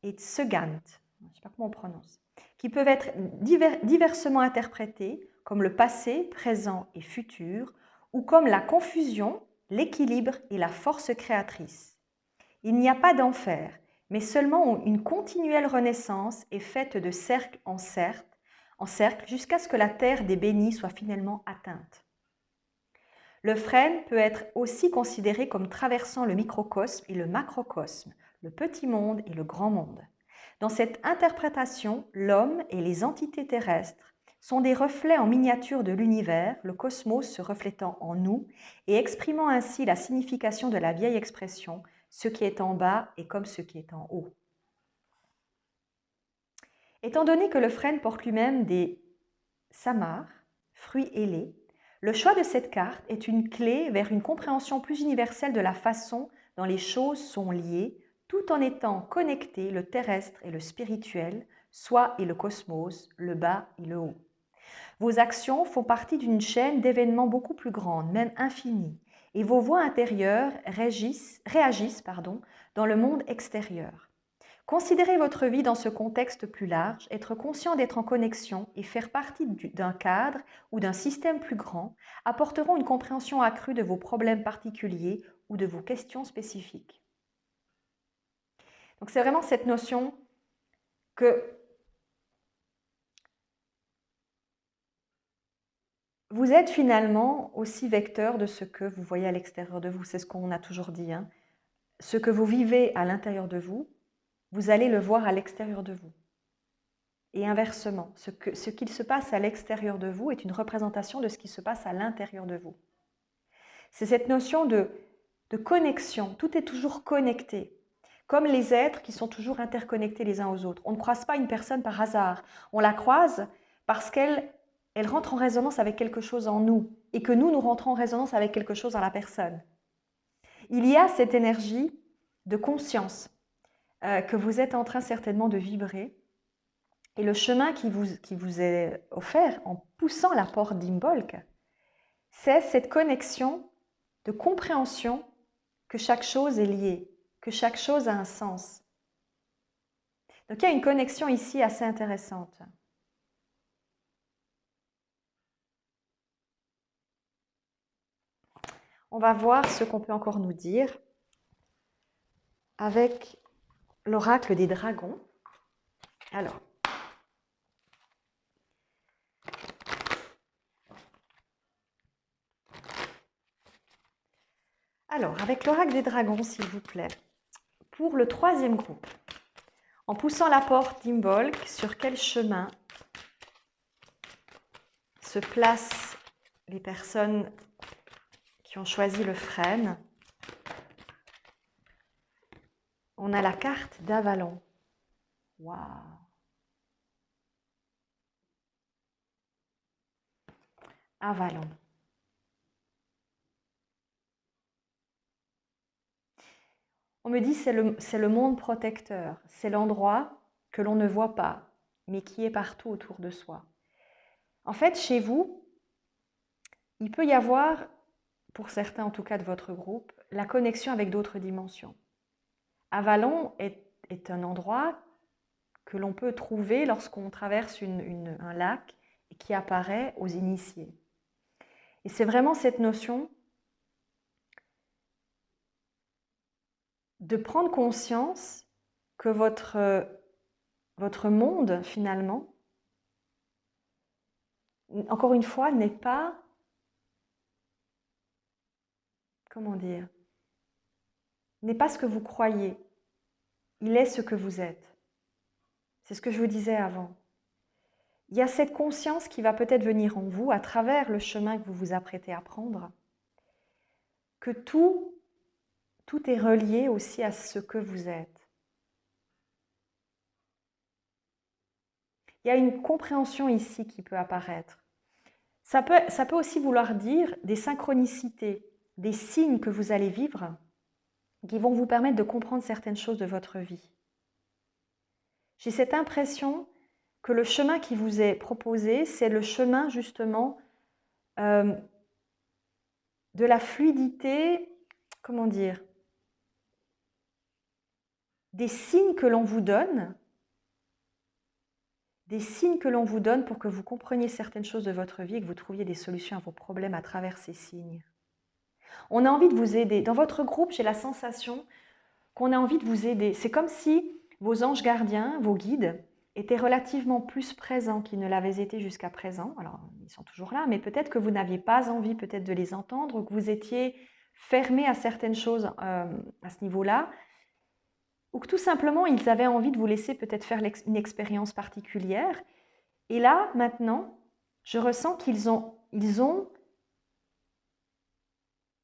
et Tsegant, je ne sais pas comment on prononce, qui peuvent être diversement interprétés comme le passé, présent et futur, ou comme la confusion, l'équilibre et la force créatrice. Il n'y a pas d'enfer, mais seulement une continuelle renaissance est faite de cercle en cercle jusqu'à ce que la terre des bénis soit finalement atteinte. Le frêne peut être aussi considéré comme traversant le microcosme et le macrocosme, le petit monde et le grand monde. Dans cette interprétation, l'homme et les entités terrestres sont des reflets en miniature de l'univers, le cosmos se reflétant en nous et exprimant ainsi la signification de la vieille expression « ce qui est en bas est comme ce qui est en haut ». Étant donné que le frêne porte lui-même des samars, fruits ailés, le choix de cette carte est une clé vers une compréhension plus universelle de la façon dont les choses sont liées, tout en étant connectés le terrestre et le spirituel, soi et le cosmos, le bas et le haut. Vos actions font partie d'une chaîne d'événements beaucoup plus grande, même infinie, et vos voix intérieures réagissent dans le monde extérieur. Considérez votre vie dans ce contexte plus large, être conscient d'être en connexion et faire partie d'un cadre ou d'un système plus grand apporteront une compréhension accrue de vos problèmes particuliers ou de vos questions spécifiques. Donc c'est vraiment cette notion que vous êtes finalement aussi vecteur de ce que vous voyez à l'extérieur de vous. C'est ce qu'on a toujours dit, hein. Ce que vous vivez à l'intérieur de vous, vous allez le voir à l'extérieur de vous. Et inversement, ce qu'il se passe à l'extérieur de vous est une représentation de ce qui se passe à l'intérieur de vous. C'est cette notion de connexion. Tout est toujours connecté. Comme les êtres qui sont toujours interconnectés les uns aux autres. On ne croise pas une personne par hasard. On la croise parce qu'elle rentre en résonance avec quelque chose en nous et que nous rentrons en résonance avec quelque chose en la personne. Il y a cette énergie de conscience que vous êtes en train certainement de vibrer. Et le chemin qui vous est offert en poussant la porte d'Imbolc, c'est cette connexion de compréhension que chaque chose est liée, que chaque chose a un sens. Donc il y a une connexion ici assez intéressante. On va voir ce qu'on peut encore nous dire avec l'oracle des dragons. Alors, avec l'oracle des dragons, s'il vous plaît, pour le troisième groupe, en poussant la porte d'Imbolc, sur quel chemin se placent les personnes qui ont choisi le frêne? On a la carte d'Avalon. Waouh! Avalon. On me dit c'est le monde protecteur, c'est l'endroit que l'on ne voit pas, mais qui est partout autour de soi. En fait, chez vous, il peut y avoir, pour certains en tout cas de votre groupe, la connexion avec d'autres dimensions. Avalon est un endroit que l'on peut trouver lorsqu'on traverse un lac et qui apparaît aux initiés. Et c'est vraiment cette notion de prendre conscience que votre monde, finalement, encore une fois, n'est pas, comment dire, n'est pas ce que vous croyez. Il est ce que vous êtes. C'est ce que je vous disais avant. Il y a cette conscience qui va peut-être venir en vous à travers le chemin que vous vous apprêtez à prendre, que tout est relié aussi à ce que vous êtes. Il y a une compréhension ici qui peut apparaître. Ça peut aussi vouloir dire des synchronicités, des signes que vous allez vivre qui vont vous permettre de comprendre certaines choses de votre vie. J'ai cette impression que le chemin qui vous est proposé, c'est le chemin justement de la fluidité, comment dire, des signes que l'on vous donne, pour que vous compreniez certaines choses de votre vie et que vous trouviez des solutions à vos problèmes à travers ces signes. On a envie de vous aider. Dans votre groupe, j'ai la sensation qu'on a envie de vous aider. C'est comme si vos anges gardiens, vos guides, étaient relativement plus présents qu'ils ne l'avaient été jusqu'à présent. Alors, ils sont toujours là, mais peut-être que vous n'aviez pas envie peut-être de les entendre, ou que vous étiez fermé à certaines choses à ce niveau-là, ou que tout simplement, ils avaient envie de vous laisser peut-être faire une expérience particulière. Et là, maintenant, je ressens qu'ils ont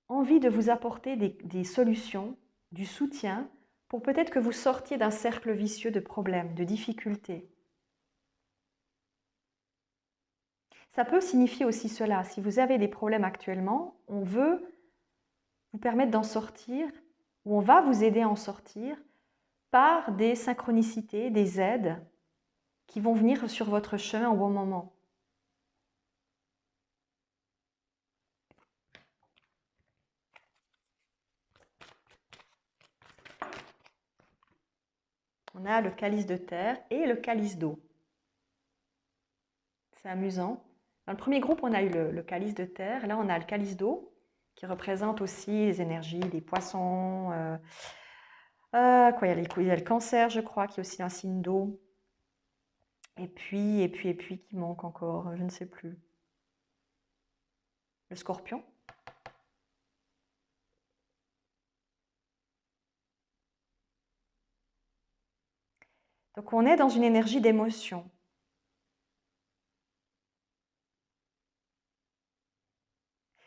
envie de vous apporter des solutions, du soutien, pour peut-être que vous sortiez d'un cercle vicieux de problèmes, de difficultés. Ça peut signifier aussi cela. Si vous avez des problèmes actuellement, on veut vous permettre d'en sortir, ou on va vous aider à en sortir par des synchronicités, des aides qui vont venir sur votre chemin au bon moment. On a le calice de terre et le calice d'eau. C'est amusant. Dans le premier groupe, on a eu le calice de terre. Là, on a le calice d'eau. qui représente aussi les énergies des poissons. Quoi, il y a le cancer, je crois, qui est aussi un signe d'eau. Et puis, qui manque encore, je ne sais plus. Le scorpion. Donc, on est dans une énergie d'émotion.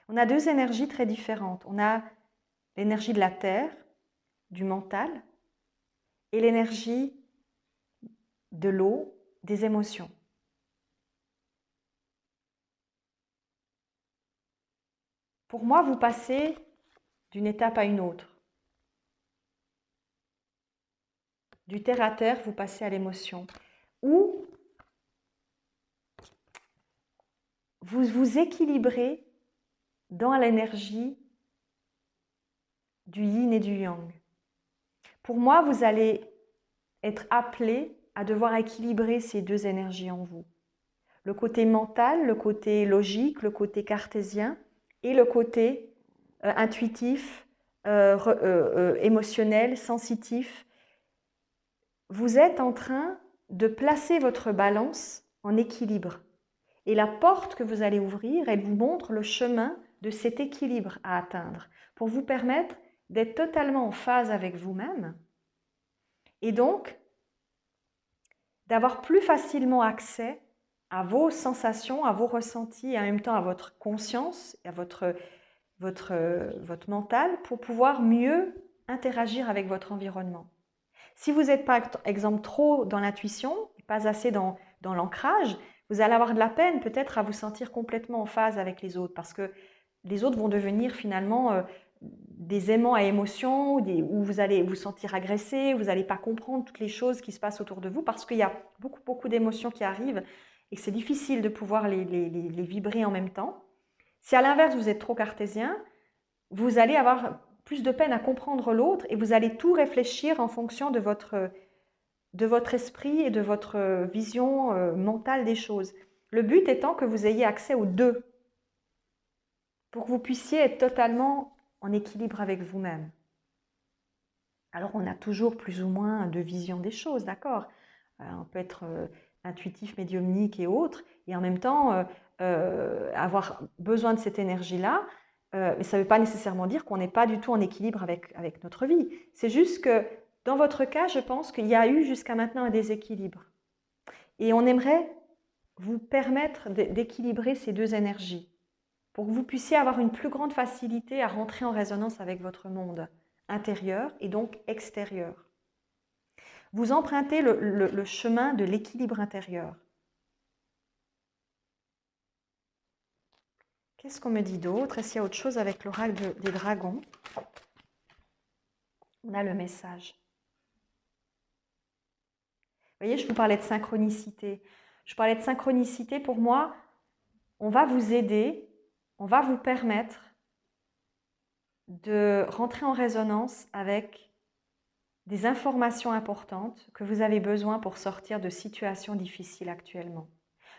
On a deux énergies très différentes. On a l'énergie de la terre, du mental, et l'énergie de l'eau, des émotions. Pour moi, vous passez d'une étape à une autre. Du terre à terre, vous passez à l'émotion. Ou vous vous équilibrez dans l'énergie du yin et du yang. Pour moi, vous allez être appelé à devoir équilibrer ces deux énergies en vous. Le côté mental, le côté logique, le côté cartésien et le côté intuitif, émotionnel, sensitif. Vous êtes en train de placer votre balance en équilibre. Et la porte que vous allez ouvrir, elle vous montre le chemin de cet équilibre à atteindre pour vous permettre d'être totalement en phase avec vous-même et donc d'avoir plus facilement accès à vos sensations, à vos ressentis et en même temps à votre conscience, à votre mental pour pouvoir mieux interagir avec votre environnement. Si vous n'êtes par exemple trop dans l'intuition, pas assez dans l'ancrage, vous allez avoir de la peine peut-être à vous sentir complètement en phase avec les autres parce que les autres vont devenir finalement des aimants à émotions où vous allez vous sentir agressé, vous n'allez pas comprendre toutes les choses qui se passent autour de vous parce qu'il y a beaucoup d'émotions qui arrivent et c'est difficile de pouvoir les vibrer en même temps. Si à l'inverse vous êtes trop cartésien, vous allez avoir plus de peine à comprendre l'autre et vous allez tout réfléchir en fonction de votre esprit et de votre vision mentale des choses. Le but étant que vous ayez accès aux deux pour que vous puissiez être totalement en équilibre avec vous-même. Alors, on a toujours plus ou moins deux visions des choses, d'accord ? On peut être intuitif, médiumnique et autres, et en même temps avoir besoin de cette énergie-là, mais ça ne veut pas nécessairement dire qu'on n'est pas du tout en équilibre avec notre vie. C'est juste que, dans votre cas, je pense qu'il y a eu jusqu'à maintenant un déséquilibre. Et on aimerait vous permettre d'équilibrer ces deux énergies pour que vous puissiez avoir une plus grande facilité à rentrer en résonance avec votre monde intérieur et donc extérieur. Vous empruntez le chemin de l'équilibre intérieur. Qu'est-ce qu'on me dit d'autre? Est-ce qu'il y a autre chose avec l'oracle des dragons? On a le message. Vous voyez, je vous parlais de synchronicité. Je parlais de synchronicité, pour moi, on va vous aider, on va vous permettre de rentrer en résonance avec des informations importantes que vous avez besoin pour sortir de situations difficiles actuellement.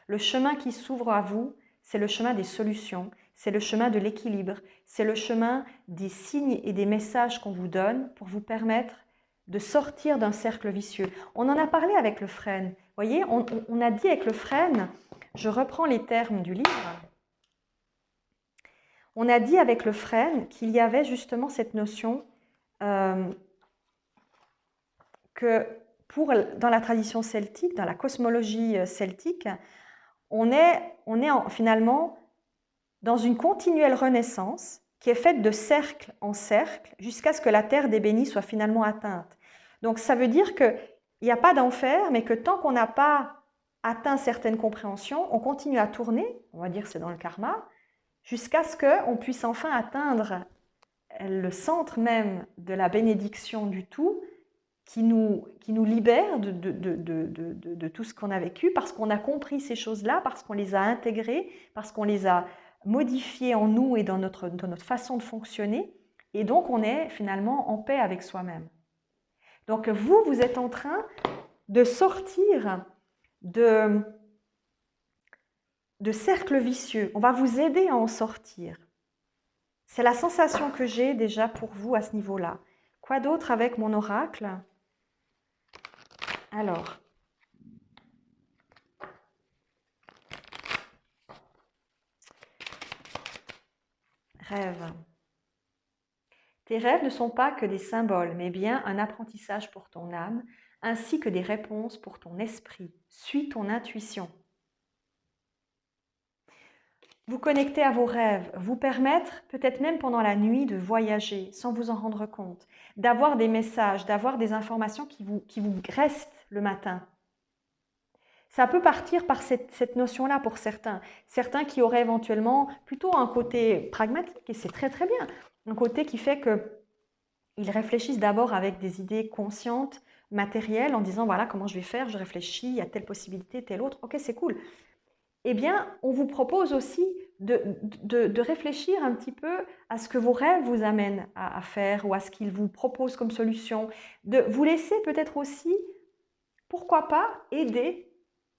Le chemin qui s'ouvre à vous, c'est le chemin des solutions, c'est le chemin de l'équilibre, c'est le chemin des signes et des messages qu'on vous donne pour vous permettre de sortir d'un cercle vicieux. On en a parlé avec le frêne. Vous voyez, on a dit avec le frêne, je reprends les termes du livre, on a dit avec le frêne qu'il y avait justement cette notion que dans la tradition celtique, dans la cosmologie celtique, on est finalement dans une continuelle renaissance qui est faite de cercle en cercle jusqu'à ce que la terre des bénis soit finalement atteinte. Donc ça veut dire qu'il n'y a pas d'enfer, mais que tant qu'on n'a pas atteint certaines compréhensions, on continue à tourner, on va dire que c'est dans le karma, jusqu'à ce qu'on puisse enfin atteindre le centre même de la bénédiction du tout, qui nous libère de tout ce qu'on a vécu, parce qu'on a compris ces choses-là, parce qu'on les a intégrées, parce qu'on les a modifiées en nous et dans notre façon de fonctionner, et donc on est finalement en paix avec soi-même. Donc vous êtes en train de sortir de cercles vicieux. On va vous aider à en sortir. C'est la sensation que j'ai déjà pour vous à ce niveau-là. Quoi d'autre avec mon oracle? Alors, rêve. Tes rêves ne sont pas que des symboles, mais bien un apprentissage pour ton âme, ainsi que des réponses pour ton esprit. Suis ton intuition. Vous connecter à vos rêves, vous permettre, peut-être même pendant la nuit, de voyager sans vous en rendre compte, d'avoir des messages, d'avoir des informations qui vous restent le matin. Ça peut partir par cette notion-là pour certains. Certains qui auraient éventuellement plutôt un côté pragmatique, et c'est très très bien, un côté qui fait qu'ils réfléchissent d'abord avec des idées conscientes, matérielles, en disant voilà comment je vais faire, je réfléchis, il y a telle possibilité, telle autre, ok c'est cool. Eh bien, on vous propose aussi de réfléchir un petit peu à ce que vos rêves vous amènent à faire ou à ce qu'ils vous proposent comme solution, de vous laisser peut-être aussi, pourquoi pas, aider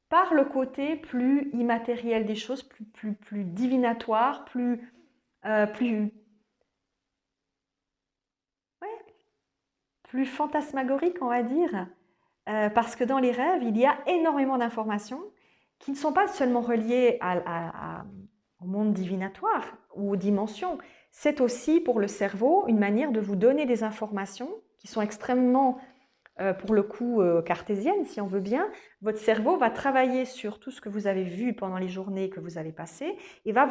par le côté plus immatériel des choses, plus divinatoire, plus fantasmagorique, on va dire. Parce que dans les rêves, il y a énormément d'informations qui ne sont pas seulement reliées au monde divinatoire ou aux dimensions. C'est aussi pour le cerveau une manière de vous donner des informations qui sont extrêmement, pour le coup, cartésiennes, si on veut bien. Votre cerveau va travailler sur tout ce que vous avez vu pendant les journées que vous avez passées et va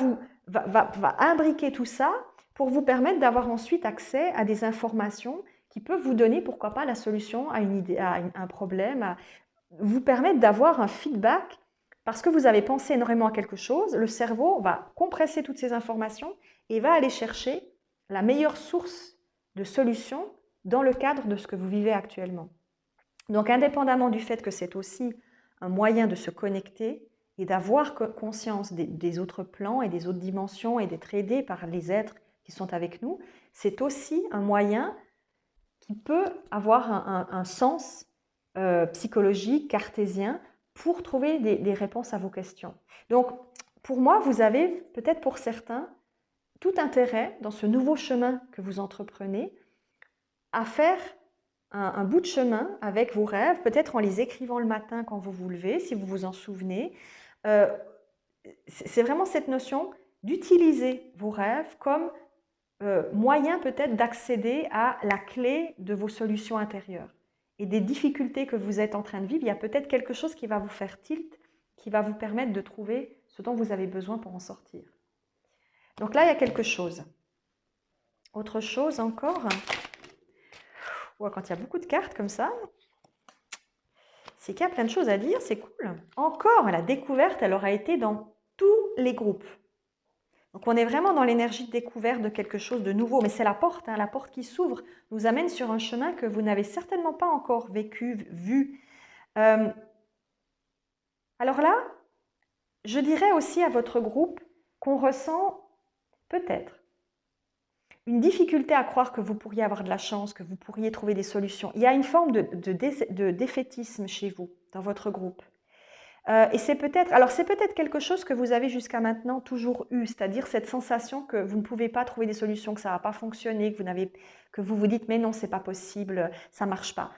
imbriquer tout ça pour vous permettre d'avoir ensuite accès à des informations qui peuvent vous donner, pourquoi pas, la solution à une idée, à un problème, vous permettre d'avoir un feedback parce que vous avez pensé énormément à quelque chose. Le cerveau va compresser toutes ces informations et va aller chercher la meilleure source de solution dans le cadre de ce que vous vivez actuellement. Donc, indépendamment du fait que c'est aussi un moyen de se connecter et d'avoir conscience des autres plans et des autres dimensions et d'être aidé par les êtres qui sont avec nous, c'est aussi un moyen qui peut avoir un sens psychologique, cartésien, pour trouver des réponses à vos questions. Donc, pour moi, vous avez peut-être pour certains tout intérêt dans ce nouveau chemin que vous entreprenez à faire un bout de chemin avec vos rêves, peut-être en les écrivant le matin quand vous vous levez, si vous vous en souvenez. C'est vraiment cette notion d'utiliser vos rêves comme moyen peut-être d'accéder à la clé de vos solutions intérieures et des difficultés que vous êtes en train de vivre. Il y a peut-être quelque chose qui va vous faire tilt, qui va vous permettre de trouver ce dont vous avez besoin pour en sortir. Donc là, il y a quelque chose. Autre chose encore. Quand il y a beaucoup de cartes comme ça, c'est qu'il y a plein de choses à dire, c'est cool. Encore, la découverte, elle aura été dans tous les groupes. Donc on est vraiment dans l'énergie de découverte de quelque chose de nouveau, mais c'est la porte qui s'ouvre, nous amène sur un chemin que vous n'avez certainement pas encore vécu, vu. Alors là, je dirais aussi à votre groupe qu'on ressent peut-être une difficulté à croire que vous pourriez avoir de la chance, que vous pourriez trouver des solutions. Il y a une forme de défaitisme chez vous, dans votre groupe. Et c'est peut-être quelque chose que vous avez jusqu'à maintenant toujours eu, c'est-à-dire cette sensation que vous ne pouvez pas trouver des solutions, que ça ne va pas fonctionner, que vous vous dites mais non, c'est pas possible, ça ne marche pas.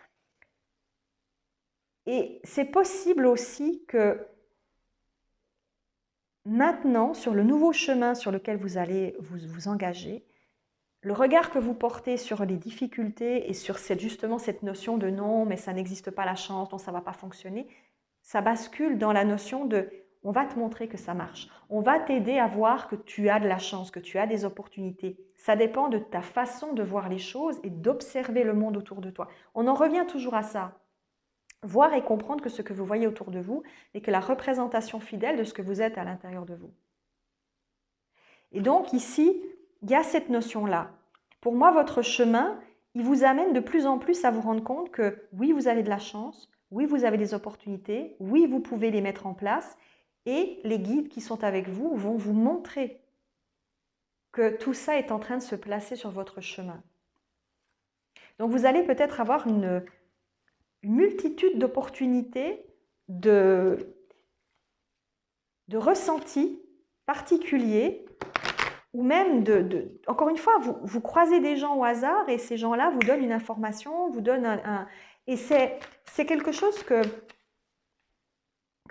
Et c'est possible aussi que maintenant, sur le nouveau chemin sur lequel vous allez vous engager, le regard que vous portez sur les difficultés et sur justement cette notion de non, mais ça n'existe pas la chance, non, ça ne va pas fonctionner, ça bascule dans la notion de on va te montrer que ça marche. On va t'aider à voir que tu as de la chance, que tu as des opportunités. Ça dépend de ta façon de voir les choses et d'observer le monde autour de toi. On en revient toujours à ça. Voir et comprendre que ce que vous voyez autour de vous n'est que la représentation fidèle de ce que vous êtes à l'intérieur de vous. Et donc ici, il y a cette notion-là. Pour moi, votre chemin, il vous amène de plus en plus à vous rendre compte que oui, vous avez de la chance, oui, vous avez des opportunités, oui, vous pouvez les mettre en place et les guides qui sont avec vous vont vous montrer que tout ça est en train de se placer sur votre chemin. Donc vous allez peut-être avoir une multitude d'opportunités, de ressentis particuliers ou même encore une fois, vous croisez des gens au hasard et ces gens-là vous donnent une information, vous donnent et c'est quelque chose que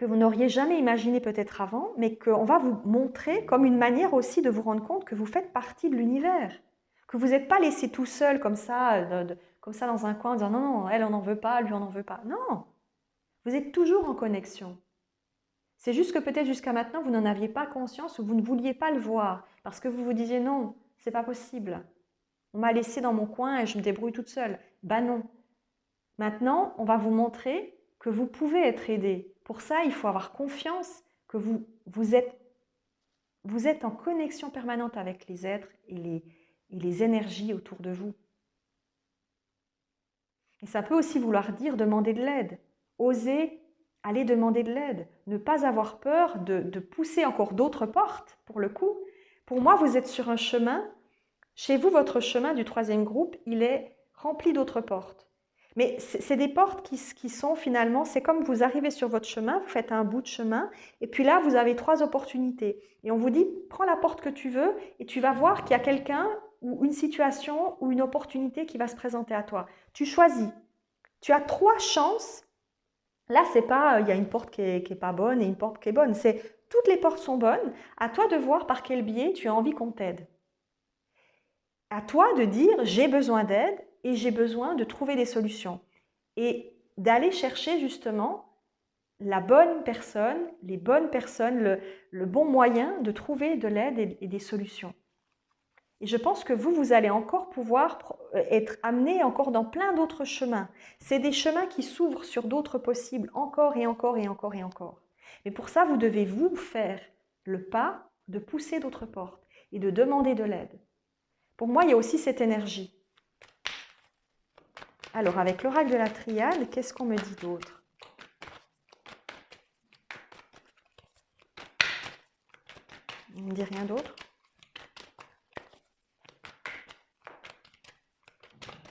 vous n'auriez jamais imaginé peut-être avant, mais qu'on va vous montrer comme une manière aussi de vous rendre compte que vous faites partie de l'univers, que vous n'êtes pas laissé tout seul comme ça dans un coin en disant non, non, elle on n'en veut pas, lui on n'en veut pas. Non, vous êtes toujours en connexion. C'est juste que peut-être jusqu'à maintenant, vous n'en aviez pas conscience ou vous ne vouliez pas le voir parce que vous vous disiez non, c'est pas possible. On m'a laissé dans mon coin et je me débrouille toute seule. Ben non. Maintenant, on va vous montrer que vous pouvez être aidé. Pour ça, il faut avoir confiance que vous êtes en connexion permanente avec les êtres et les énergies autour de vous. Et ça peut aussi vouloir dire demander de l'aide. Oser aller demander de l'aide. Ne pas avoir peur de pousser encore d'autres portes, pour le coup. Pour moi, vous êtes sur un chemin. Chez vous, votre chemin du 3e groupe, il est rempli d'autres portes. Mais c'est des portes qui sont finalement, c'est comme vous arrivez sur votre chemin, vous faites un bout de chemin, et puis là, vous avez 3 opportunités. Et on vous dit, prends la porte que tu veux, et tu vas voir qu'il y a quelqu'un ou une situation ou une opportunité qui va se présenter à toi. Tu choisis. Tu as 3 chances. Là, c'est pas, il y a une porte qui est pas bonne et une porte qui est bonne. C'est toutes les portes sont bonnes. À toi de voir par quel biais tu as envie qu'on t'aide. À toi de dire, j'ai besoin d'aide et j'ai besoin de trouver des solutions. Et d'aller chercher justement la bonne personne, les bonnes personnes, le bon moyen de trouver de l'aide et des solutions. Et je pense que vous allez encore pouvoir être amené encore dans plein d'autres chemins. C'est des chemins qui s'ouvrent sur d'autres possibles, encore et encore et encore et encore. Mais pour ça, vous devez vous faire le pas de pousser d'autres portes et de demander de l'aide. Pour moi, il y a aussi cette énergie. Alors, avec l'oracle de la triade, qu'est-ce qu'on me dit d'autre? On ne me dit rien d'autre?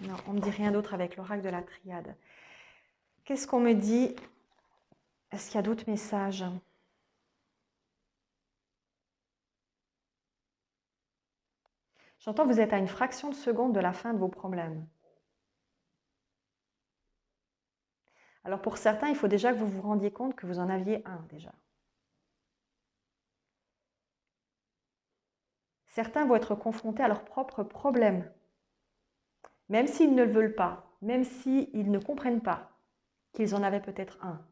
Non, on ne me dit rien d'autre avec l'oracle de la triade. Qu'est-ce qu'on me dit? Est-ce qu'il y a d'autres messages? J'entends que vous êtes à une fraction de seconde de la fin de vos problèmes. Alors pour certains, il faut déjà que vous vous rendiez compte que vous en aviez un déjà. Certains vont être confrontés à leurs propres problèmes, même s'ils ne le veulent pas, même s'ils ne comprennent pas qu'ils en avaient peut-être un.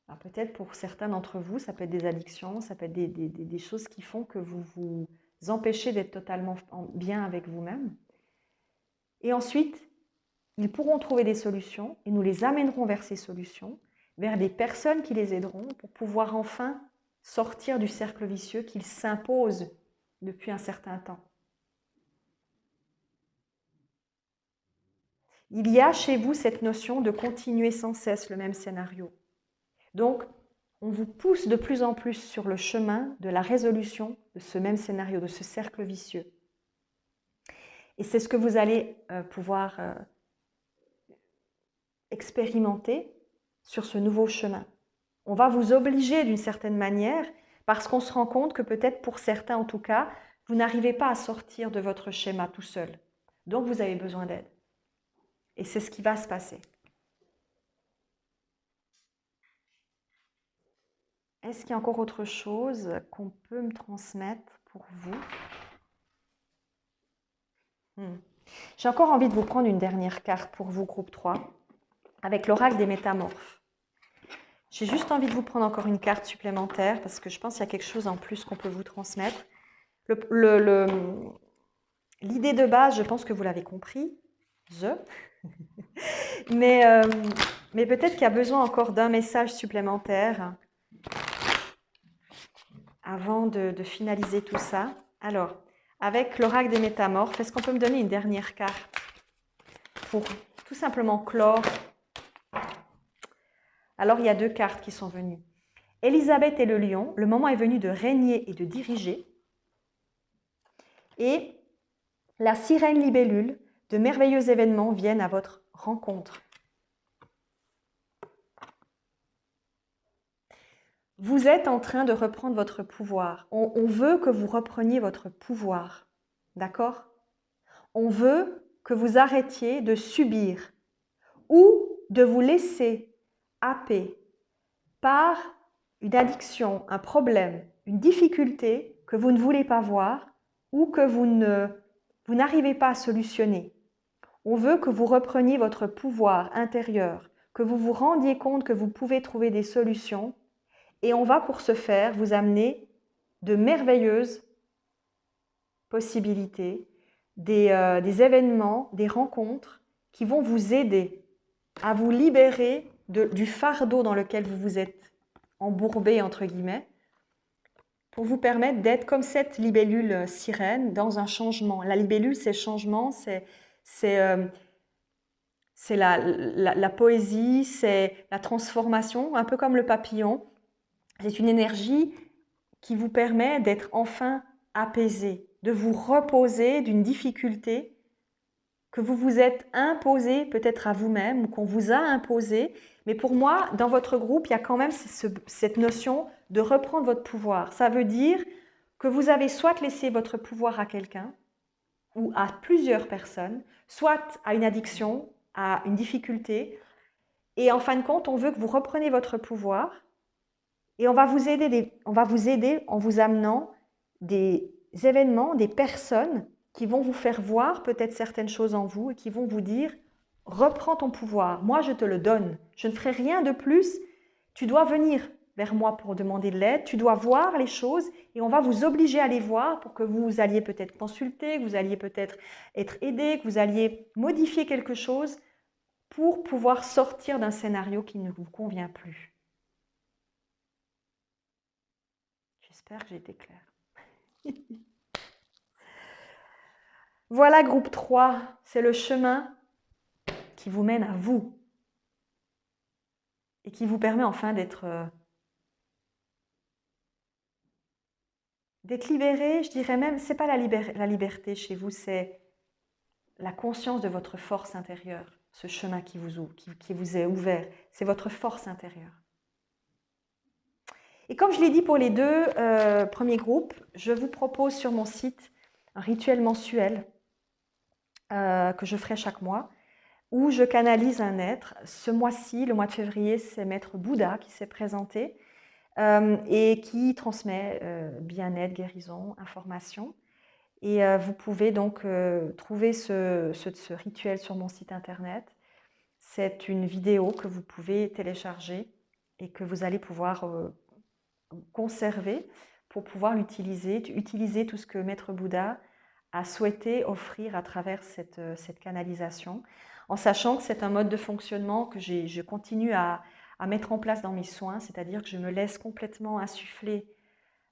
Alors peut-être pour certains d'entre vous, ça peut être des addictions, ça peut être des choses qui font que vous vous empêchez d'être totalement bien avec vous-même. Et ensuite, ils pourront trouver des solutions et nous les amènerons vers ces solutions, vers des personnes qui les aideront pour pouvoir enfin sortir du cercle vicieux qu'ils s'imposent depuis un certain temps. Il y a chez vous cette notion de continuer sans cesse le même scénario. Donc, on vous pousse de plus en plus sur le chemin de la résolution de ce même scénario, de ce cercle vicieux. Et c'est ce que vous allez pouvoir expérimenter sur ce nouveau chemin. On va vous obliger d'une certaine manière parce qu'on se rend compte que peut-être pour certains en tout cas, vous n'arrivez pas à sortir de votre schéma tout seul. Donc vous avez besoin d'aide. Et c'est ce qui va se passer. Est-ce qu'il y a encore autre chose qu'on peut me transmettre pour vous? J'ai encore envie de vous prendre une dernière carte pour vous, groupe 3, avec l'oracle des métamorphes. J'ai juste envie de vous prendre encore une carte supplémentaire parce que je pense qu'il y a quelque chose en plus qu'on peut vous transmettre. L'idée de base, je pense que vous l'avez compris. Mais peut-être qu'il y a besoin encore d'un message supplémentaire avant de finaliser tout ça. Alors, avec l'oracle des métamorphes, est-ce qu'on peut me donner une dernière carte pour tout simplement clore? Alors, il y a 2 cartes qui sont venues. Élisabeth et le lion, le moment est venu de régner et de diriger. Et la sirène libellule, de merveilleux événements viennent à votre rencontre. vous êtes en train de reprendre votre pouvoir. On veut que vous repreniez votre pouvoir. D'accord? On veut que vous arrêtiez de subir ou de vous laisser happer par une addiction, un problème, une difficulté que vous ne voulez pas voir ou que vous n'arrivez pas à solutionner. On veut que vous repreniez votre pouvoir intérieur, que vous vous rendiez compte que vous pouvez trouver des solutions et on va pour ce faire vous amener de merveilleuses possibilités, des événements, des rencontres qui vont vous aider à vous libérer du fardeau dans lequel vous vous êtes embourbé, entre guillemets, pour vous permettre d'être comme cette libellule sirène dans un changement. La libellule, c'est changement, c'est la poésie, c'est la transformation, un peu comme le papillon. C'est une énergie qui vous permet d'être enfin apaisé, de vous reposer d'une difficulté que vous vous êtes imposé peut-être à vous-même ou qu'on vous a imposé. Mais pour moi, dans votre groupe, il y a quand même cette notion de reprendre votre pouvoir. Ça veut dire que vous avez soit laissé votre pouvoir à quelqu'un ou à plusieurs personnes, soit à une addiction, à une difficulté. Et en fin de compte, on veut que vous repreniez votre pouvoir et on va vous aider en vous amenant des événements, des personnes qui vont vous faire voir peut-être certaines choses en vous et qui vont vous dire « Reprends ton pouvoir, moi je te le donne, je ne ferai rien de plus, tu dois venir vers moi pour demander de l'aide, tu dois voir les choses et on va vous obliger à les voir pour que vous alliez peut-être consulter, que vous alliez peut-être être aidé, que vous alliez modifier quelque chose pour pouvoir sortir d'un scénario qui ne vous convient plus. » J'espère que j'ai été claire. Voilà, groupe 3, c'est le chemin qui vous mène à vous et qui vous permet enfin d'être libéré. Je dirais même, ce n'est pas la liberté chez vous, c'est la conscience de votre force intérieure, ce chemin qui vous est ouvert, c'est votre force intérieure. Et comme je l'ai dit pour les deux premiers groupes, je vous propose sur mon site un rituel mensuel que je ferai chaque mois, où je canalise un être. Ce mois-ci, le mois de février, c'est Maître Bouddha qui s'est présenté et qui transmet bien-être, guérison, information. Et vous pouvez donc trouver ce rituel sur mon site internet. C'est une vidéo que vous pouvez télécharger et que vous allez pouvoir conserver pour pouvoir utiliser tout ce que Maître Bouddha a souhaité offrir à travers cette canalisation, en sachant que c'est un mode de fonctionnement que je continue à mettre en place dans mes soins, c'est-à-dire que je me laisse complètement insuffler,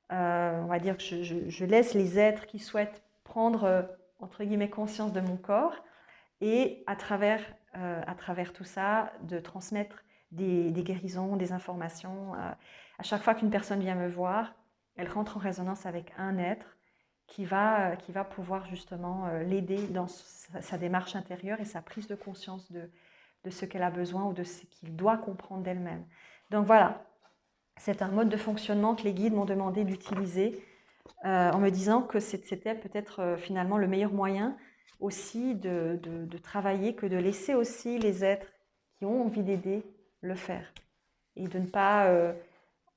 on va dire que je laisse les êtres qui souhaitent prendre, entre guillemets, conscience de mon corps, et à travers tout ça, de transmettre des guérisons, des informations. À chaque fois qu'une personne vient me voir, elle rentre en résonance avec un être qui va pouvoir justement l'aider dans sa démarche intérieure et sa prise de conscience de ce qu'elle a besoin ou de ce qu'il doit comprendre d'elle-même. Donc voilà, c'est un mode de fonctionnement que les guides m'ont demandé d'utiliser en me disant que c'était peut-être finalement le meilleur moyen aussi de travailler, que de laisser aussi les êtres qui ont envie d'aider le faire. Et de ne pas,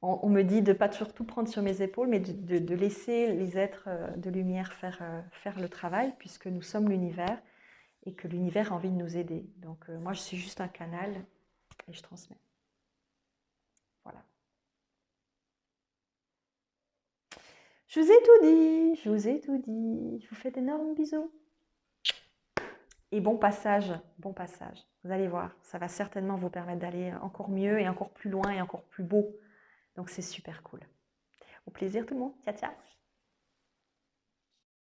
on me dit de ne pas toujours tout prendre sur mes épaules, mais de laisser les êtres de lumière faire le travail, puisque nous sommes l'univers et que l'univers a envie de nous aider. Donc moi, je suis juste un canal et je transmets. Voilà. Je vous ai tout dit, je vous ai tout dit. Je vous fais d'énormes bisous. Et bon passage, bon passage. Vous allez voir, ça va certainement vous permettre d'aller encore mieux et encore plus loin et encore plus beau. Donc c'est super cool. Au plaisir tout le monde. Ciao, ciao.